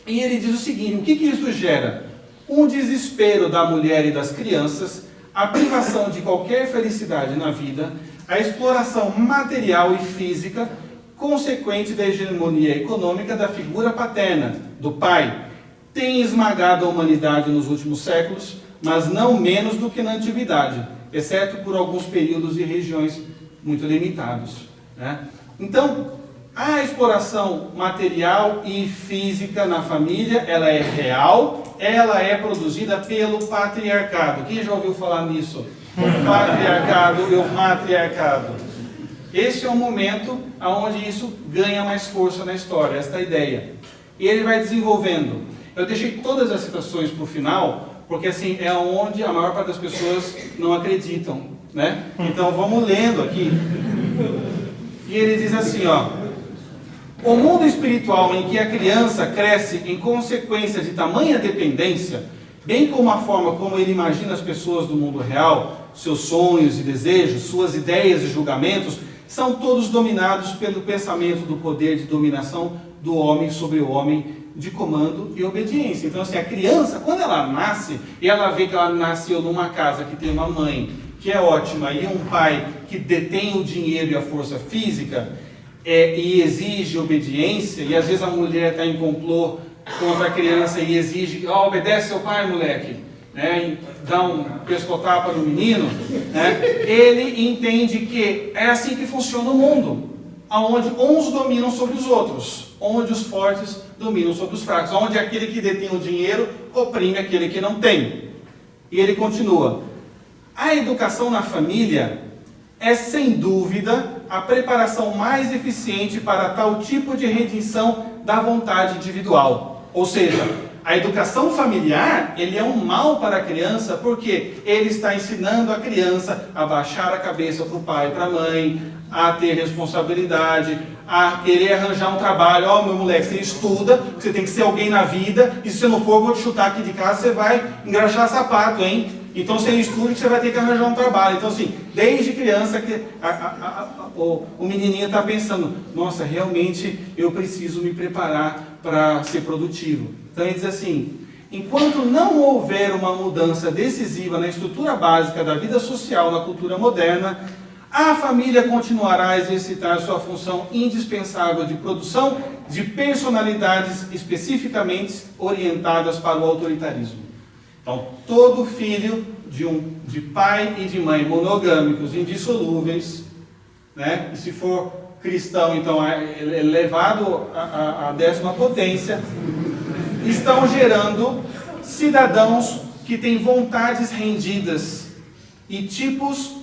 E ele diz o seguinte: o que isso gera? Um desespero da mulher e das crianças, a privação de qualquer felicidade na vida, a exploração material e física consequente da hegemonia econômica da figura paterna, do pai, tem esmagado a humanidade nos últimos séculos, mas não menos do que na antiguidade, exceto por alguns períodos e regiões muito limitados, né? Então, a exploração material e física na família, ela é real, ela é produzida pelo patriarcado. Quem já ouviu falar nisso? O patriarcado e o matriarcado. Esse é o momento onde isso ganha mais força na história, esta ideia. E ele vai desenvolvendo. Eu deixei todas as citações para o final, porque assim, é onde a maior parte das pessoas não acreditam, né? Então vamos lendo aqui. E ele diz assim, ó: o mundo espiritual em que a criança cresce em consequência de tamanha dependência, bem como a forma como ele imagina as pessoas do mundo real, seus sonhos e desejos, suas ideias e julgamentos, são todos dominados pelo pensamento do poder de dominação do homem sobre o homem, de comando e obediência. Então, assim, a criança, quando ela nasce, e ela vê que ela nasceu numa casa que tem uma mãe que é ótima e um pai que detém o dinheiro e a força física, e exige obediência, e às vezes a mulher está em complô contra a criança e exige: ó, obedece seu pai, moleque, né? E dá um pescotapa no menino, né? Ele entende que é assim que funciona o mundo, onde uns dominam sobre os outros, onde os fortes dominam sobre os fracos, onde aquele que detém o dinheiro oprime aquele que não tem. E ele continua: a educação na família é, sem dúvida, a preparação mais eficiente para tal tipo de redenção da vontade individual. Ou seja, a educação familiar, ele é um mal para a criança, porque ele está ensinando a criança a baixar a cabeça para o pai e para a mãe, a ter responsabilidade, a querer arranjar um trabalho. Ó, meu moleque, você estuda, você tem que ser alguém na vida, e se você não for, eu vou te chutar aqui de casa, você vai engraxar sapato, hein? Então você estuda que você vai ter que arranjar um trabalho. Então, assim, desde criança que o menininho está pensando: nossa, realmente eu preciso me preparar para ser produtivo. Então ele diz assim: enquanto não houver uma mudança decisiva na estrutura básica da vida social na cultura moderna, a família continuará a exercitar sua função indispensável de produção de personalidades especificamente orientadas para o autoritarismo. Então, todo filho de pai e de mãe monogâmicos, indissolúveis, né? E se for cristão, então é levado à 10ª potência, estão gerando cidadãos que têm vontades rendidas e tipos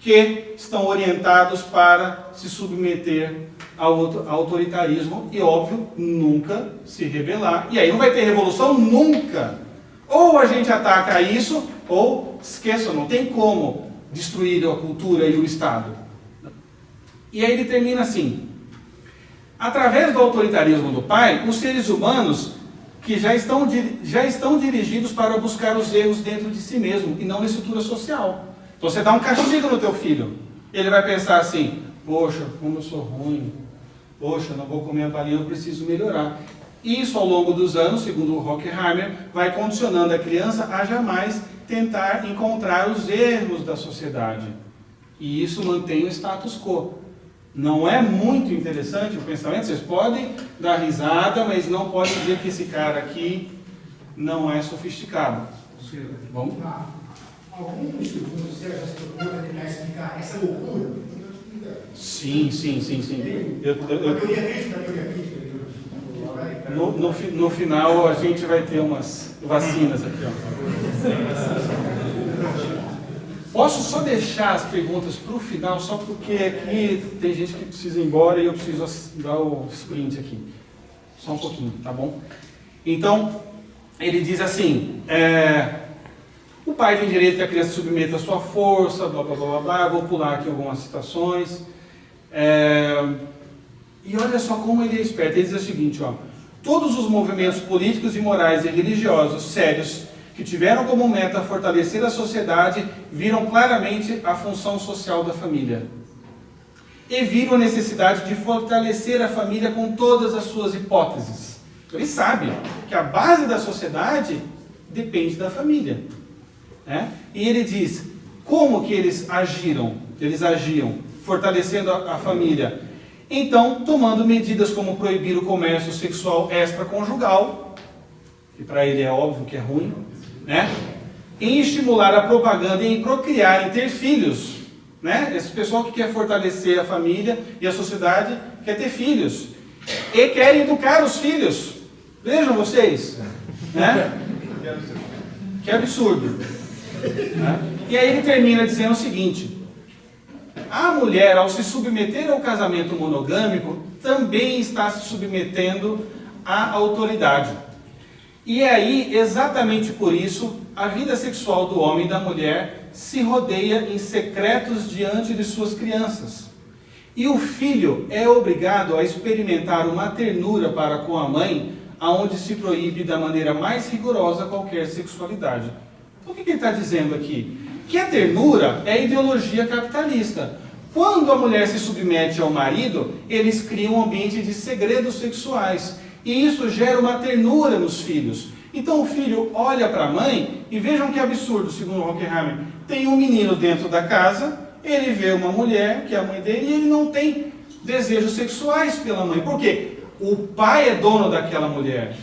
que estão orientados para se submeter ao autoritarismo e, óbvio, nunca se rebelar. E aí não vai ter revolução nunca. Ou a gente ataca isso, ou esqueça, não tem como destruir a cultura e o Estado. E aí ele termina assim: através do autoritarismo do pai, os seres humanos que já estão dirigidos para buscar os erros dentro de si mesmo e não na estrutura social. Então você dá um castigo no teu filho, ele vai pensar assim: poxa, como eu sou ruim, poxa, não vou comer a balinha, eu preciso melhorar. Isso, ao longo dos anos, segundo o Horkheimer, vai condicionando a criança a jamais tentar encontrar os erros da sociedade. E isso mantém o status quo. Não é muito interessante o pensamento? Vocês podem dar risada, mas não podem dizer que esse cara aqui não é sofisticado. Vamos? Alguns segundos você já se preocupou para tentar explicar essa loucura? Sim. No final a gente vai ter umas vacinas aqui, ó. Posso só deixar as perguntas para o final, só porque aqui tem gente que precisa ir embora e eu preciso dar o sprint aqui. Só um pouquinho, tá bom? Então, ele diz assim, o pai tem direito que a criança submeta a sua força, blá, blá, blá, blá, blá. Eu vou pular aqui algumas citações. E olha só como ele é esperto. Ele diz o seguinte, ó. Todos os movimentos políticos e morais e religiosos sérios que tiveram como meta fortalecer a sociedade viram claramente a função social da família. E viram a necessidade de fortalecer a família com todas as suas hipóteses. Ele sabe que a base da sociedade depende da família. E ele diz, como que eles agiam, fortalecendo a família? Então, tomando medidas como proibir o comércio sexual extraconjugal, que para ele é óbvio que é ruim, em estimular a propaganda e em procriar, em ter filhos, Esse pessoal que quer fortalecer a família e a sociedade quer ter filhos, e quer educar os filhos. Vejam vocês, Que absurdo. E aí ele termina dizendo o seguinte, a mulher, ao se submeter ao casamento monogâmico, também está se submetendo à autoridade. E aí, exatamente por isso, a vida sexual do homem e da mulher se rodeia em secretos diante de suas crianças. E o filho é obrigado a experimentar uma ternura para com a mãe, aonde se proíbe da maneira mais rigorosa qualquer sexualidade. Então, o que ele está dizendo aqui? Que a ternura é a ideologia capitalista. Quando a mulher se submete ao marido, eles criam um ambiente de segredos sexuais. E isso gera uma ternura nos filhos. Então o filho olha para a mãe, e vejam que absurdo, segundo Horkheimer. Tem um menino dentro da casa, ele vê uma mulher, que é a mãe dele, e ele não tem desejos sexuais pela mãe. Por quê? O pai é dono daquela mulher.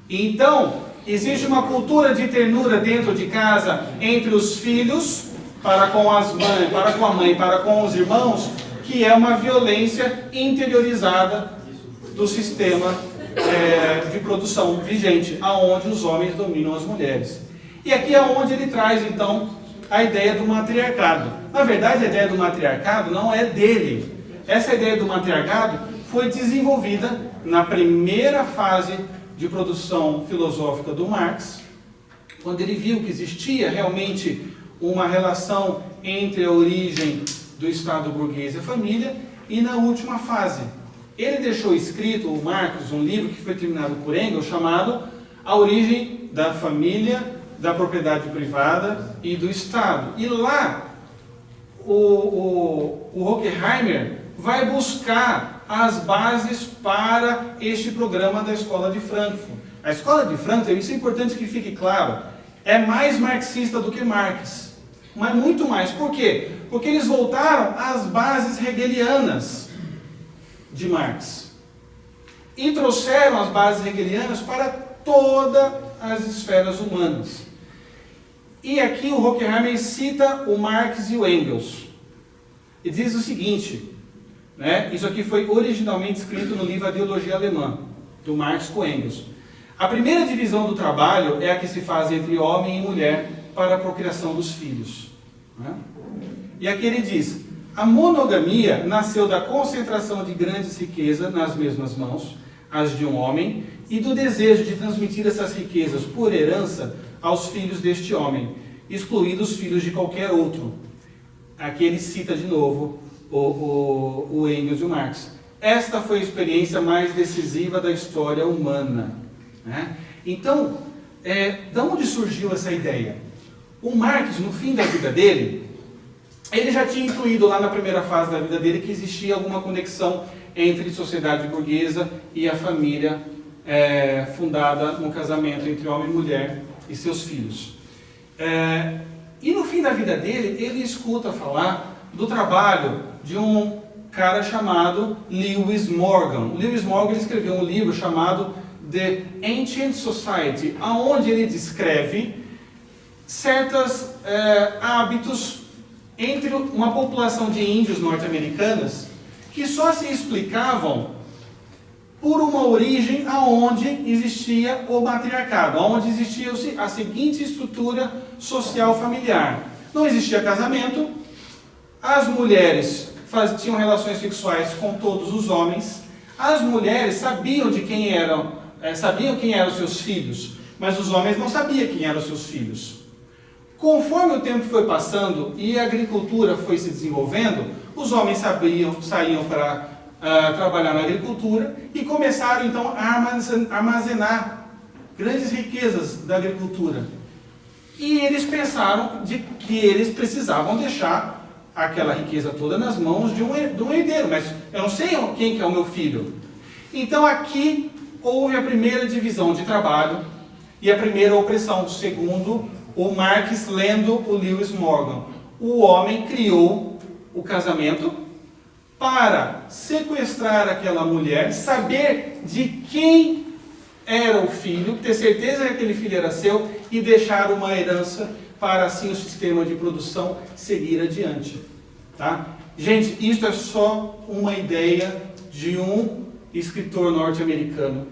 Então, existe uma cultura de ternura dentro de casa entre os filhos, para com a mãe, para com os irmãos, que é uma violência interiorizada do sistema de produção vigente, aonde os homens dominam as mulheres. E aqui é onde ele traz, então, a ideia do matriarcado. Na verdade, a ideia do matriarcado não é dele. Essa ideia do matriarcado foi desenvolvida na primeira fase de produção filosófica do Marx, quando ele viu que existia realmente uma relação entre a origem do Estado burguês e a família, e na última fase. Ele deixou escrito, o Marx, um livro que foi terminado por Engels, chamado A Origem da Família, da Propriedade Privada e do Estado. E lá, o Horkheimer vai buscar as bases para este programa da Escola de Frankfurt. A Escola de Frankfurt, isso é importante que fique claro, é mais marxista do que Marx. Mas muito mais. Por quê? Porque eles voltaram às bases hegelianas de Marx. E trouxeram as bases hegelianas para todas as esferas humanas. E aqui o Horkheimer cita o Marx e o Engels. E diz o seguinte, isso aqui foi originalmente escrito no livro A Ideologia Alemã, do Marx com Engels. A primeira divisão do trabalho é a que se faz entre homem e mulher para a procriação dos filhos. E aqui ele diz, a monogamia nasceu da concentração de grandes riquezas nas mesmas mãos, as de um homem, e do desejo de transmitir essas riquezas por herança aos filhos deste homem, excluídos os filhos de qualquer outro. Aqui ele cita de novo o Engels e o Marx. Esta foi a experiência mais decisiva da história humana. Então, de onde surgiu essa ideia? O Marx, no fim da vida dele, ele já tinha intuído lá na primeira fase da vida dele que existia alguma conexão entre sociedade burguesa e a família fundada no casamento entre homem e mulher e seus filhos. E no fim da vida dele, ele escuta falar do trabalho de um cara chamado Lewis Morgan. Lewis Morgan ele escreveu um livro chamado The Ancient Society, onde ele descreve certos hábitos entre uma população de índios norte-americanas que só se explicavam por uma origem aonde existia o matriarcado, aonde existia a seguinte estrutura social familiar. Não existia casamento, as mulheres tinham relações sexuais com todos os homens, as mulheres sabiam quem eram seus filhos, mas os homens não sabiam quem eram seus filhos. Conforme o tempo foi passando e a agricultura foi se desenvolvendo, os homens saíam para trabalhar na agricultura e começaram então a armazenar grandes riquezas da agricultura. E eles pensaram que eles precisavam deixar aquela riqueza toda nas mãos de um herdeiro, mas eu não sei quem que é o meu filho. Então aqui houve a primeira divisão de trabalho e a primeira opressão, segundo o Marx lendo o Lewis Morgan. O homem criou o casamento para sequestrar aquela mulher, saber de quem era o filho, ter certeza que aquele filho era seu e deixar uma herança para assim o sistema de produção seguir adiante. Tá? Gente, isso é só uma ideia de um escritor norte-americano.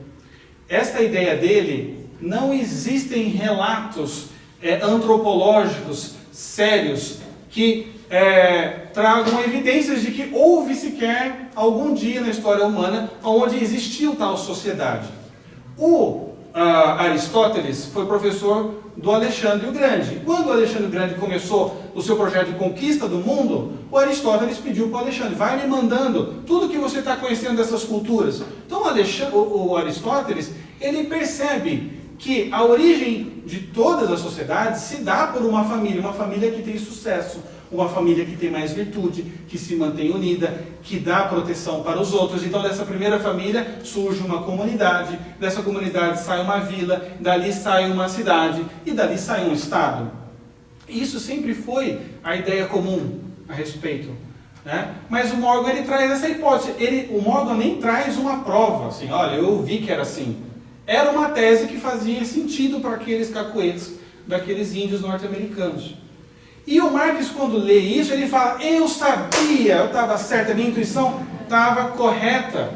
Esta ideia dele, não existem relatos antropológicos sérios que tragam evidências de que houve sequer algum dia na história humana onde existiu tal sociedade. O Aristóteles foi professor do Alexandre o Grande. Quando o Alexandre o Grande começou o seu projeto de conquista do mundo, o Aristóteles pediu para o Alexandre: vai me mandando tudo que você está conhecendo dessas culturas. Então o Aristóteles, ele percebe que a origem de todas as sociedades se dá por uma família que tem sucesso, uma família que tem mais virtude, que se mantém unida, que dá proteção para os outros. Então dessa primeira família surge uma comunidade, dessa comunidade sai uma vila, dali sai uma cidade e dali sai um estado. Isso sempre foi a ideia comum a respeito, né? Mas o Morgan ele traz essa hipótese. O Morgan nem traz uma prova, assim, olha, eu vi que era assim. Era uma tese que fazia sentido para aqueles cacuetes daqueles índios norte-americanos. E o Marx, quando lê isso, ele fala: eu sabia, eu estava certo, a minha intuição estava correta.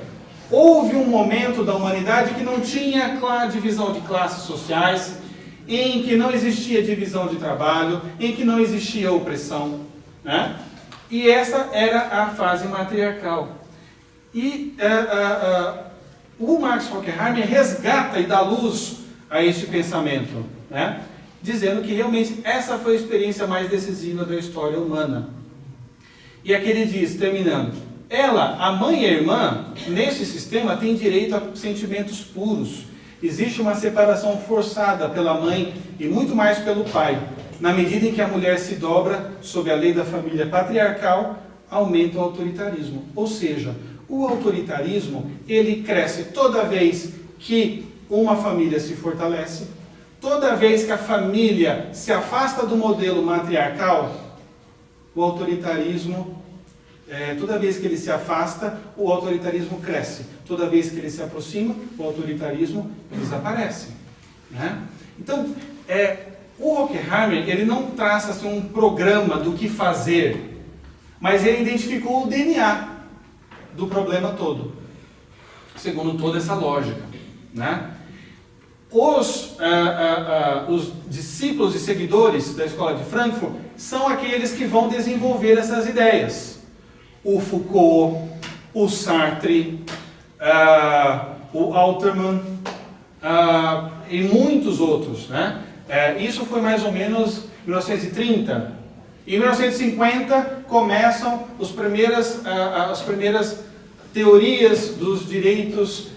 Houve um momento da humanidade que não tinha divisão de classes sociais, em que não existia divisão de trabalho, em que não existia opressão, né? E essa era a fase matriarcal. E o Max Horkheimer resgata e dá luz a este pensamento, né? Dizendo que realmente essa foi a experiência mais decisiva da história humana. E aqui ele diz, terminando: ela, a mãe e a irmã, nesse sistema, tem direito a sentimentos puros. Existe uma separação forçada pela mãe e muito mais pelo pai. Na medida em que a mulher se dobra sob a lei da família patriarcal, aumenta o autoritarismo. Ou seja, o autoritarismo, ele cresce toda vez que uma família se fortalece, toda vez que a família se afasta do modelo matriarcal, o autoritarismo, toda vez que ele se afasta, o autoritarismo cresce. Toda vez que ele se aproxima, o autoritarismo desaparece, né? Então, o Horkheimer, ele não traça assim, um programa do que fazer, mas ele identificou o DNA do problema todo, segundo toda essa lógica, né? Os discípulos e seguidores da Escola de Frankfurt são aqueles que vão desenvolver essas ideias. O Foucault, o Sartre, o Alterman e muitos outros, né? Isso foi mais ou menos 1930. Em 1950 começam as primeiras teorias dos direitos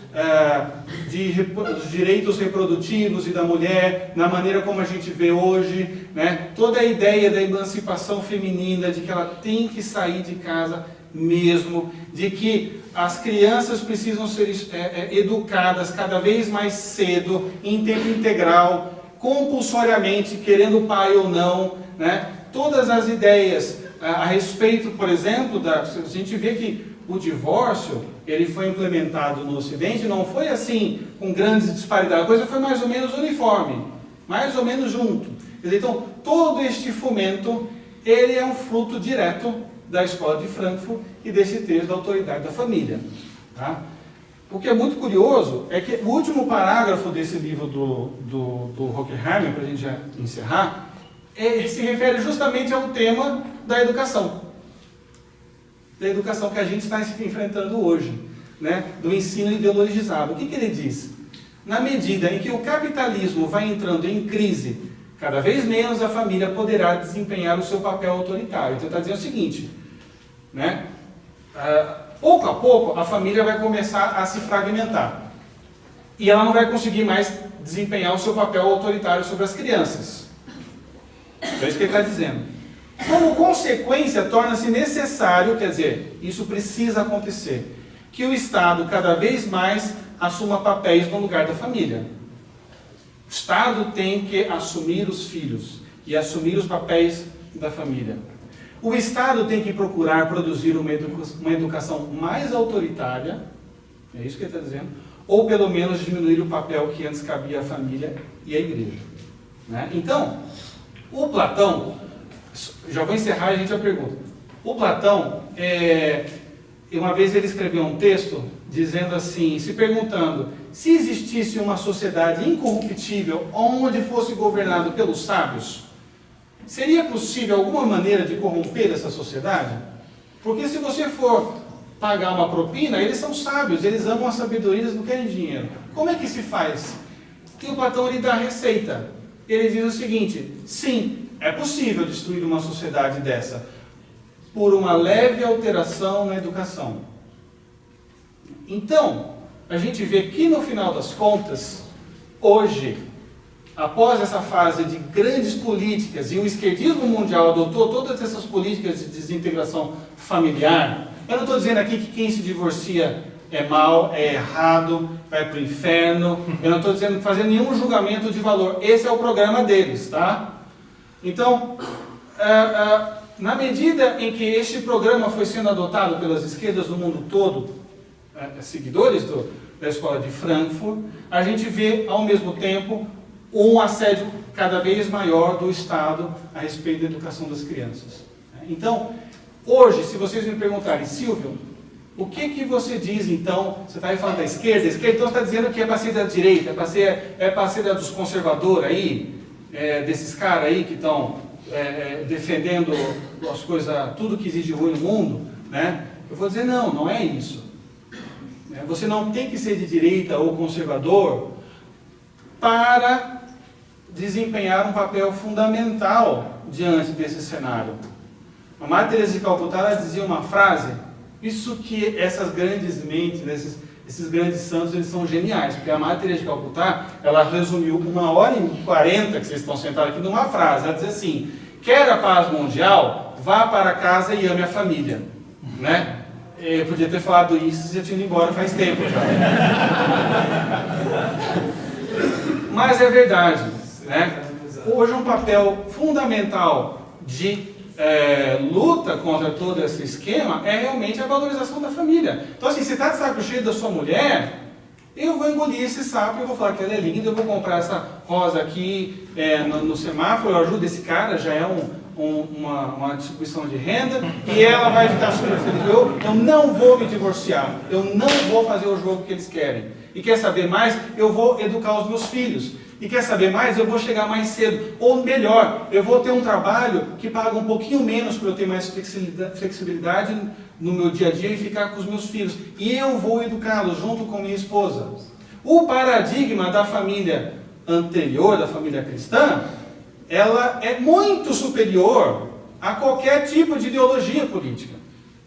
reprodutivos e da mulher, na maneira como a gente vê hoje, né? Toda a ideia da emancipação feminina, de que ela tem que sair de casa mesmo, de que as crianças precisam ser educadas cada vez mais cedo, em tempo integral, compulsoriamente, querendo o pai ou não, né? Todas as ideias a respeito, por exemplo, a gente vê que o divórcio, ele foi implementado no Ocidente, não foi assim, com grandes disparidades, a coisa foi mais ou menos uniforme, mais ou menos junto. Quer dizer, então, todo este fomento, ele é um fruto direto da escola de Frankfurt e desse texto da autoridade da família. Tá? O que é muito curioso é que o último parágrafo desse livro do Horkheimer, para a gente já encerrar, se refere justamente ao tema da educação. Da educação que a gente está enfrentando hoje, né? Do ensino ideologizado. O que ele diz? Na medida em que o capitalismo vai entrando em crise, cada vez menos a família poderá desempenhar o seu papel autoritário. Então está dizendo o seguinte, né? Pouco a pouco a família vai começar a se fragmentar. E ela não vai conseguir mais desempenhar o seu papel autoritário sobre as crianças. É isso que ele está dizendo. Como consequência, torna-se necessário, quer dizer, isso precisa acontecer, que o Estado cada vez mais assuma papéis no lugar da família. O Estado tem que assumir os filhos e assumir os papéis da família. O Estado tem que procurar produzir uma educação mais autoritária, é isso que ele está dizendo, ou pelo menos diminuir o papel que antes cabia à família e à igreja. Né? Então, o Platão, já vou encerrar e a gente já pergunta. O Platão, uma vez ele escreveu um texto dizendo assim, se perguntando, se existisse uma sociedade incorruptível onde fosse governado pelos sábios, seria possível alguma maneira de corromper essa sociedade? Porque se você for pagar uma propina, eles são sábios, eles amam a sabedoria, eles não querem dinheiro. Como é que se faz? E o Platão ele dá a receita. Ele diz o seguinte, sim, é possível destruir uma sociedade dessa por uma leve alteração na educação. Então, a gente vê que no final das contas, hoje, após essa fase de grandes políticas, e o esquerdismo mundial adotou todas essas políticas de desintegração familiar, eu não estou dizendo aqui que quem se divorcia é mal, é errado, vai para o inferno, eu não estou fazendo nenhum julgamento de valor, esse é o programa deles, tá? Então, na medida em que este programa foi sendo adotado pelas esquerdas do mundo todo, seguidores da escola de Frankfurt, a gente vê, ao mesmo tempo, um assédio cada vez maior do Estado a respeito da educação das crianças. Então, hoje, se vocês me perguntarem, Silvio, o que você diz então? Você está aí falando da esquerda, então você está dizendo que é para ser da direita, é para ser dos conservadores aí, desses caras aí que estão defendendo as coisas, tudo que existe de ruim no mundo, né? Eu vou dizer, não é isso. Você não tem que ser de direita ou conservador para desempenhar um papel fundamental diante desse cenário. A Madre Teresa de Calcutá ela dizia uma frase, isso que essas grandes mentes, esses grandes santos, eles são geniais, porque a Madre Teresa de Calcutá, ela resumiu 1h40 que vocês estão sentados aqui numa frase, ela diz assim, quer a paz mundial, vá para casa e ame a família, né? Eu podia ter falado isso e já tinha ido embora faz tempo já. Mas é verdade, né? Hoje um papel fundamental de luta contra todo esse esquema é realmente a valorização da família. Então assim, você está de saco cheio da sua mulher, eu vou engolir esse sapo, eu vou falar que ela é linda, eu vou comprar essa rosa aqui no semáforo, eu ajudo esse cara, já é uma distribuição de renda, e ela vai ficar super feliz. Eu não vou me divorciar, eu não vou fazer o jogo que eles querem. E quer saber mais? Eu vou educar os meus filhos. E quer saber mais? Eu vou chegar mais cedo. Ou melhor, eu vou ter um trabalho que paga um pouquinho menos para eu ter mais flexibilidade no meu dia a dia e ficar com os meus filhos. E eu vou educá-los junto com minha esposa. O paradigma da família anterior, da família cristã, ela é muito superior a qualquer tipo de ideologia política.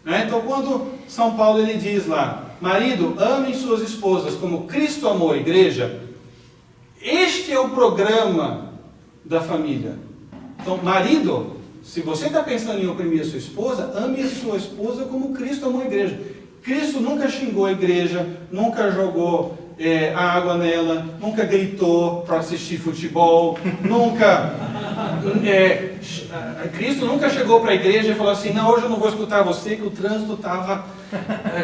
Né? Então, quando São Paulo ele diz lá, marido, amem suas esposas como Cristo amou a igreja, este é o programa da família. Então, marido, se você está pensando em oprimir a sua esposa, ame a sua esposa como Cristo amou a igreja. Cristo nunca xingou a igreja, nunca jogou água nela, nunca gritou para assistir futebol, nunca Cristo nunca chegou para a igreja e falou assim, não, hoje eu não vou escutar você, que o trânsito estava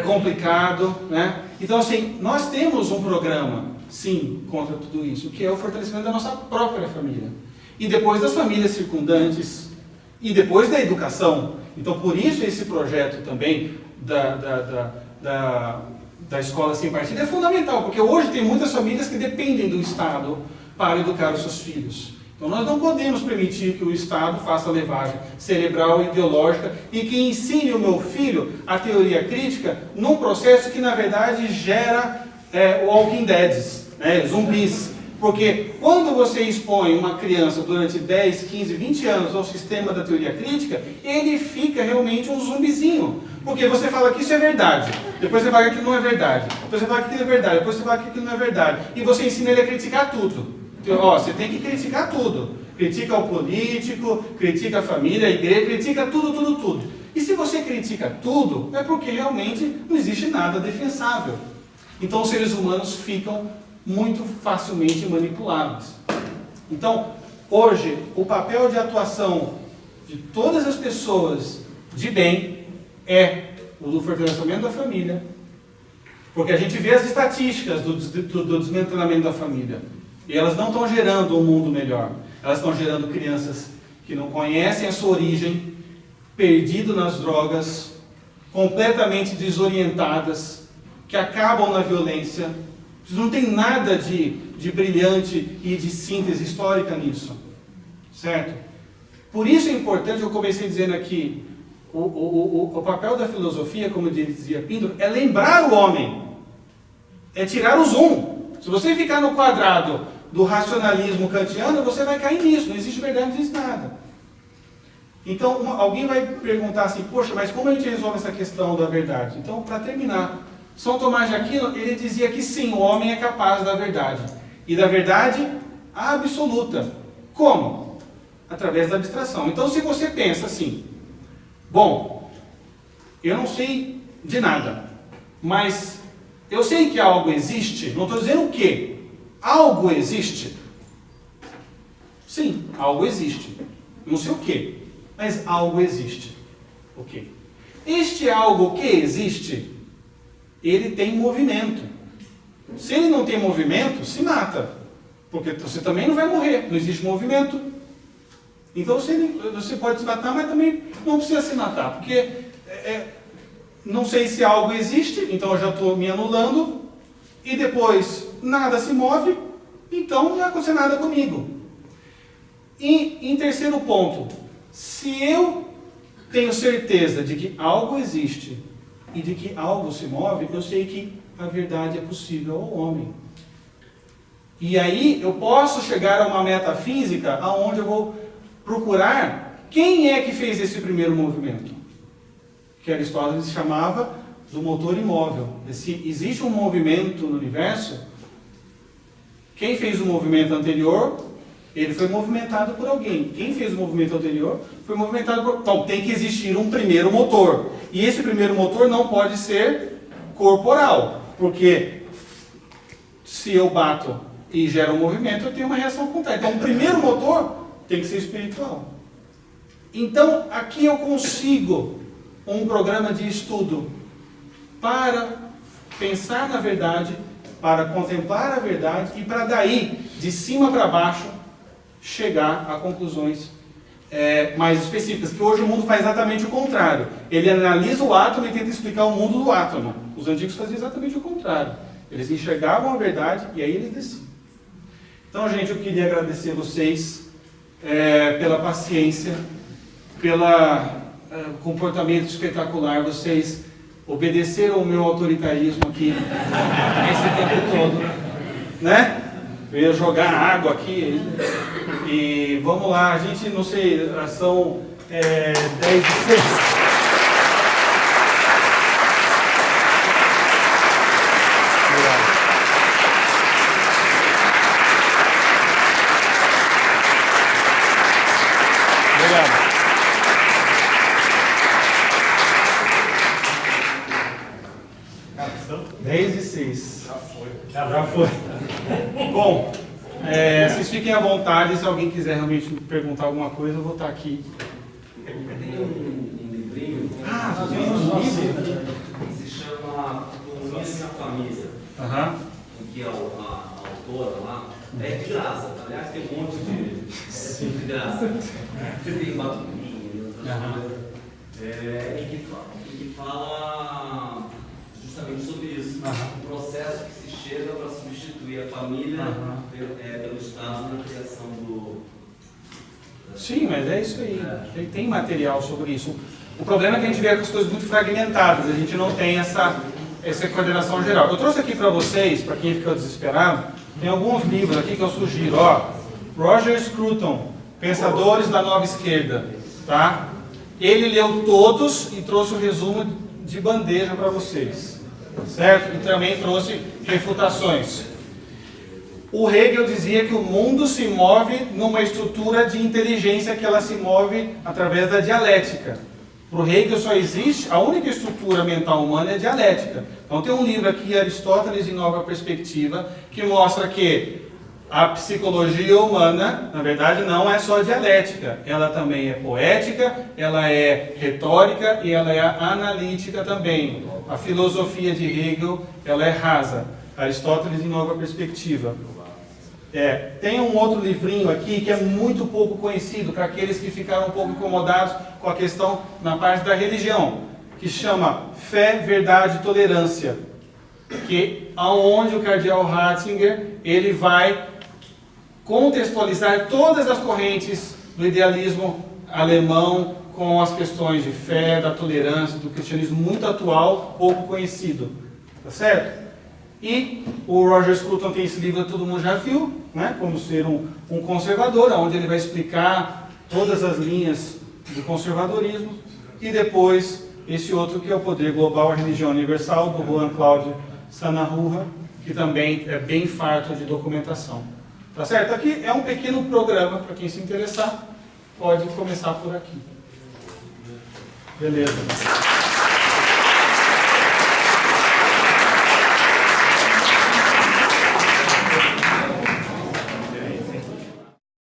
complicado, né? Então, assim, nós temos um programa, sim, contra tudo isso, que é o fortalecimento da nossa própria família. E depois das famílias circundantes, e depois da educação. Então, por isso, esse projeto também da escola sem partido é fundamental, porque hoje tem muitas famílias que dependem do Estado para educar os seus filhos. Então nós não podemos permitir que o Estado faça levagem cerebral e ideológica e que ensine o meu filho a teoria crítica num processo que na verdade gera Walking Deads, né, zumbis. Porque quando você expõe uma criança durante 10, 15, 20 anos ao sistema da teoria crítica, ele fica realmente um zumbizinho. Porque você fala que isso é verdade, depois você fala que aquilo não é verdade, depois você fala que aquilo é verdade, depois você fala que aquilo não é verdade. E você ensina ele a criticar tudo. Então, você tem que criticar tudo. Critica o político, critica a família, a igreja, critica tudo, tudo, tudo. E se você critica tudo, é porque realmente não existe nada defensável. Então os seres humanos ficam muito facilmente manipuláveis. Então, hoje, o papel de atuação de todas as pessoas de bem é o do fortalecimento da família, porque a gente vê as estatísticas do desmantelamento da família, e elas não estão gerando um mundo melhor, elas estão gerando crianças que não conhecem a sua origem, perdido nas drogas, completamente desorientadas, que acabam na violência. Não tem nada de brilhante e de síntese histórica nisso, certo? Por isso é importante, eu comecei dizendo aqui, o papel da filosofia, como dizia Pindaro, é lembrar o homem, é tirar o zoom. Se você ficar no quadrado do racionalismo kantiano, você vai cair nisso, não existe verdade, não existe nada. Então, alguém vai perguntar assim, poxa, mas como a gente resolve essa questão da verdade? Então, para terminar, São Tomás de Aquino, ele dizia que sim, o homem é capaz da verdade. E da verdade absoluta. Como? Através da abstração. Então, se você pensa assim, bom, eu não sei de nada, mas eu sei que algo existe, não estou dizendo o quê? Algo existe? Sim, algo existe. Não sei o quê, mas algo existe. Ok. Este algo que existe, ele tem movimento. Se ele não tem movimento, se mata. Porque você também não vai morrer, não existe movimento. Então você pode se matar, mas também não precisa se matar. Porque não sei se algo existe, então eu já estou me anulando. E depois nada se move, então não vai acontecer nada comigo. E em terceiro ponto, se eu tenho certeza de que algo existe e de que algo se move, eu sei que a verdade é possível ao homem. E aí eu posso chegar a uma metafísica aonde eu vou procurar quem é que fez esse primeiro movimento, que Aristóteles chamava do motor imóvel. Se existe um movimento no universo, quem fez o movimento anterior, ele foi movimentado por alguém. Quem fez o movimento anterior foi movimentado por... Então, tem que existir um primeiro motor. E esse primeiro motor não pode ser corporal. Porque se eu bato e gero um movimento, eu tenho uma reação contrária. Então, o primeiro motor tem que ser espiritual. Então, aqui eu consigo um programa de estudo para pensar na verdade, para contemplar a verdade e para daí, de cima para baixo, chegar a conclusões mais específicas, que hoje o mundo faz exatamente o contrário. Ele analisa o átomo e tenta explicar o mundo do átomo. Os antigos faziam exatamente o contrário. Eles enxergavam a verdade e aí eles desciam. Então, gente, eu queria agradecer vocês pela paciência, pelo comportamento espetacular. Vocês obedeceram o meu autoritarismo aqui esse tempo todo, né? Eu ia jogar água aqui. E vamos lá, a gente, não sei, são 10h06. Obrigado. 10h06. Já foi. Bom, Vocês fiquem à vontade, se alguém quiser realmente perguntar alguma coisa, eu vou estar aqui. Tem um livrinho que se chama Comunista Família, em que a autora lá é de graça. Aliás, tem um monte de graça. Tem Batuquinha, em que fala justamente sobre isso. O processo que se chega para substituir a família pelo Estado na criação do... Sim, mas é isso aí. Tem material sobre isso. O problema é que a gente vê as coisas muito fragmentadas, a gente não tem essa coordenação geral. Eu trouxe aqui para vocês, para quem ficou desesperado, tem alguns livros aqui que eu sugiro. Roger Scruton, Pensadores da Nova Esquerda. Tá? Ele leu todos e trouxe um resumo de bandeja para vocês. Certo? E também trouxe refutações. O Hegel dizia que o mundo se move numa estrutura de inteligência que ela se move através da dialética. Para o Hegel só existe, a única estrutura mental humana é a dialética. Então tem um livro aqui, Aristóteles em Nova Perspectiva, que mostra que a psicologia humana, na verdade, não é só dialética. Ela também é poética, ela é retórica e ela é analítica também. A filosofia de Hegel, ela é rasa. Aristóteles em Nova Perspectiva. Tem um outro livrinho aqui que é muito pouco conhecido para aqueles que ficaram um pouco incomodados com a questão na parte da religião, que chama Fé, Verdade e Tolerância, que aonde o cardeal Ratzinger ele vai contextualizar todas as correntes do idealismo alemão com as questões de fé, da tolerância, do cristianismo muito atual, pouco conhecido, tá certo? E o Roger Scruton tem esse livro que todo mundo já viu, né? Como ser um conservador, onde ele vai explicar todas as linhas do conservadorismo. E depois, esse outro que é o Poder Global, a Religião Universal, do Juan Cláudio Sanahurra, que também é bem farto de documentação. Tá certo? Aqui é um pequeno programa, para quem se interessar, pode começar por aqui. Beleza.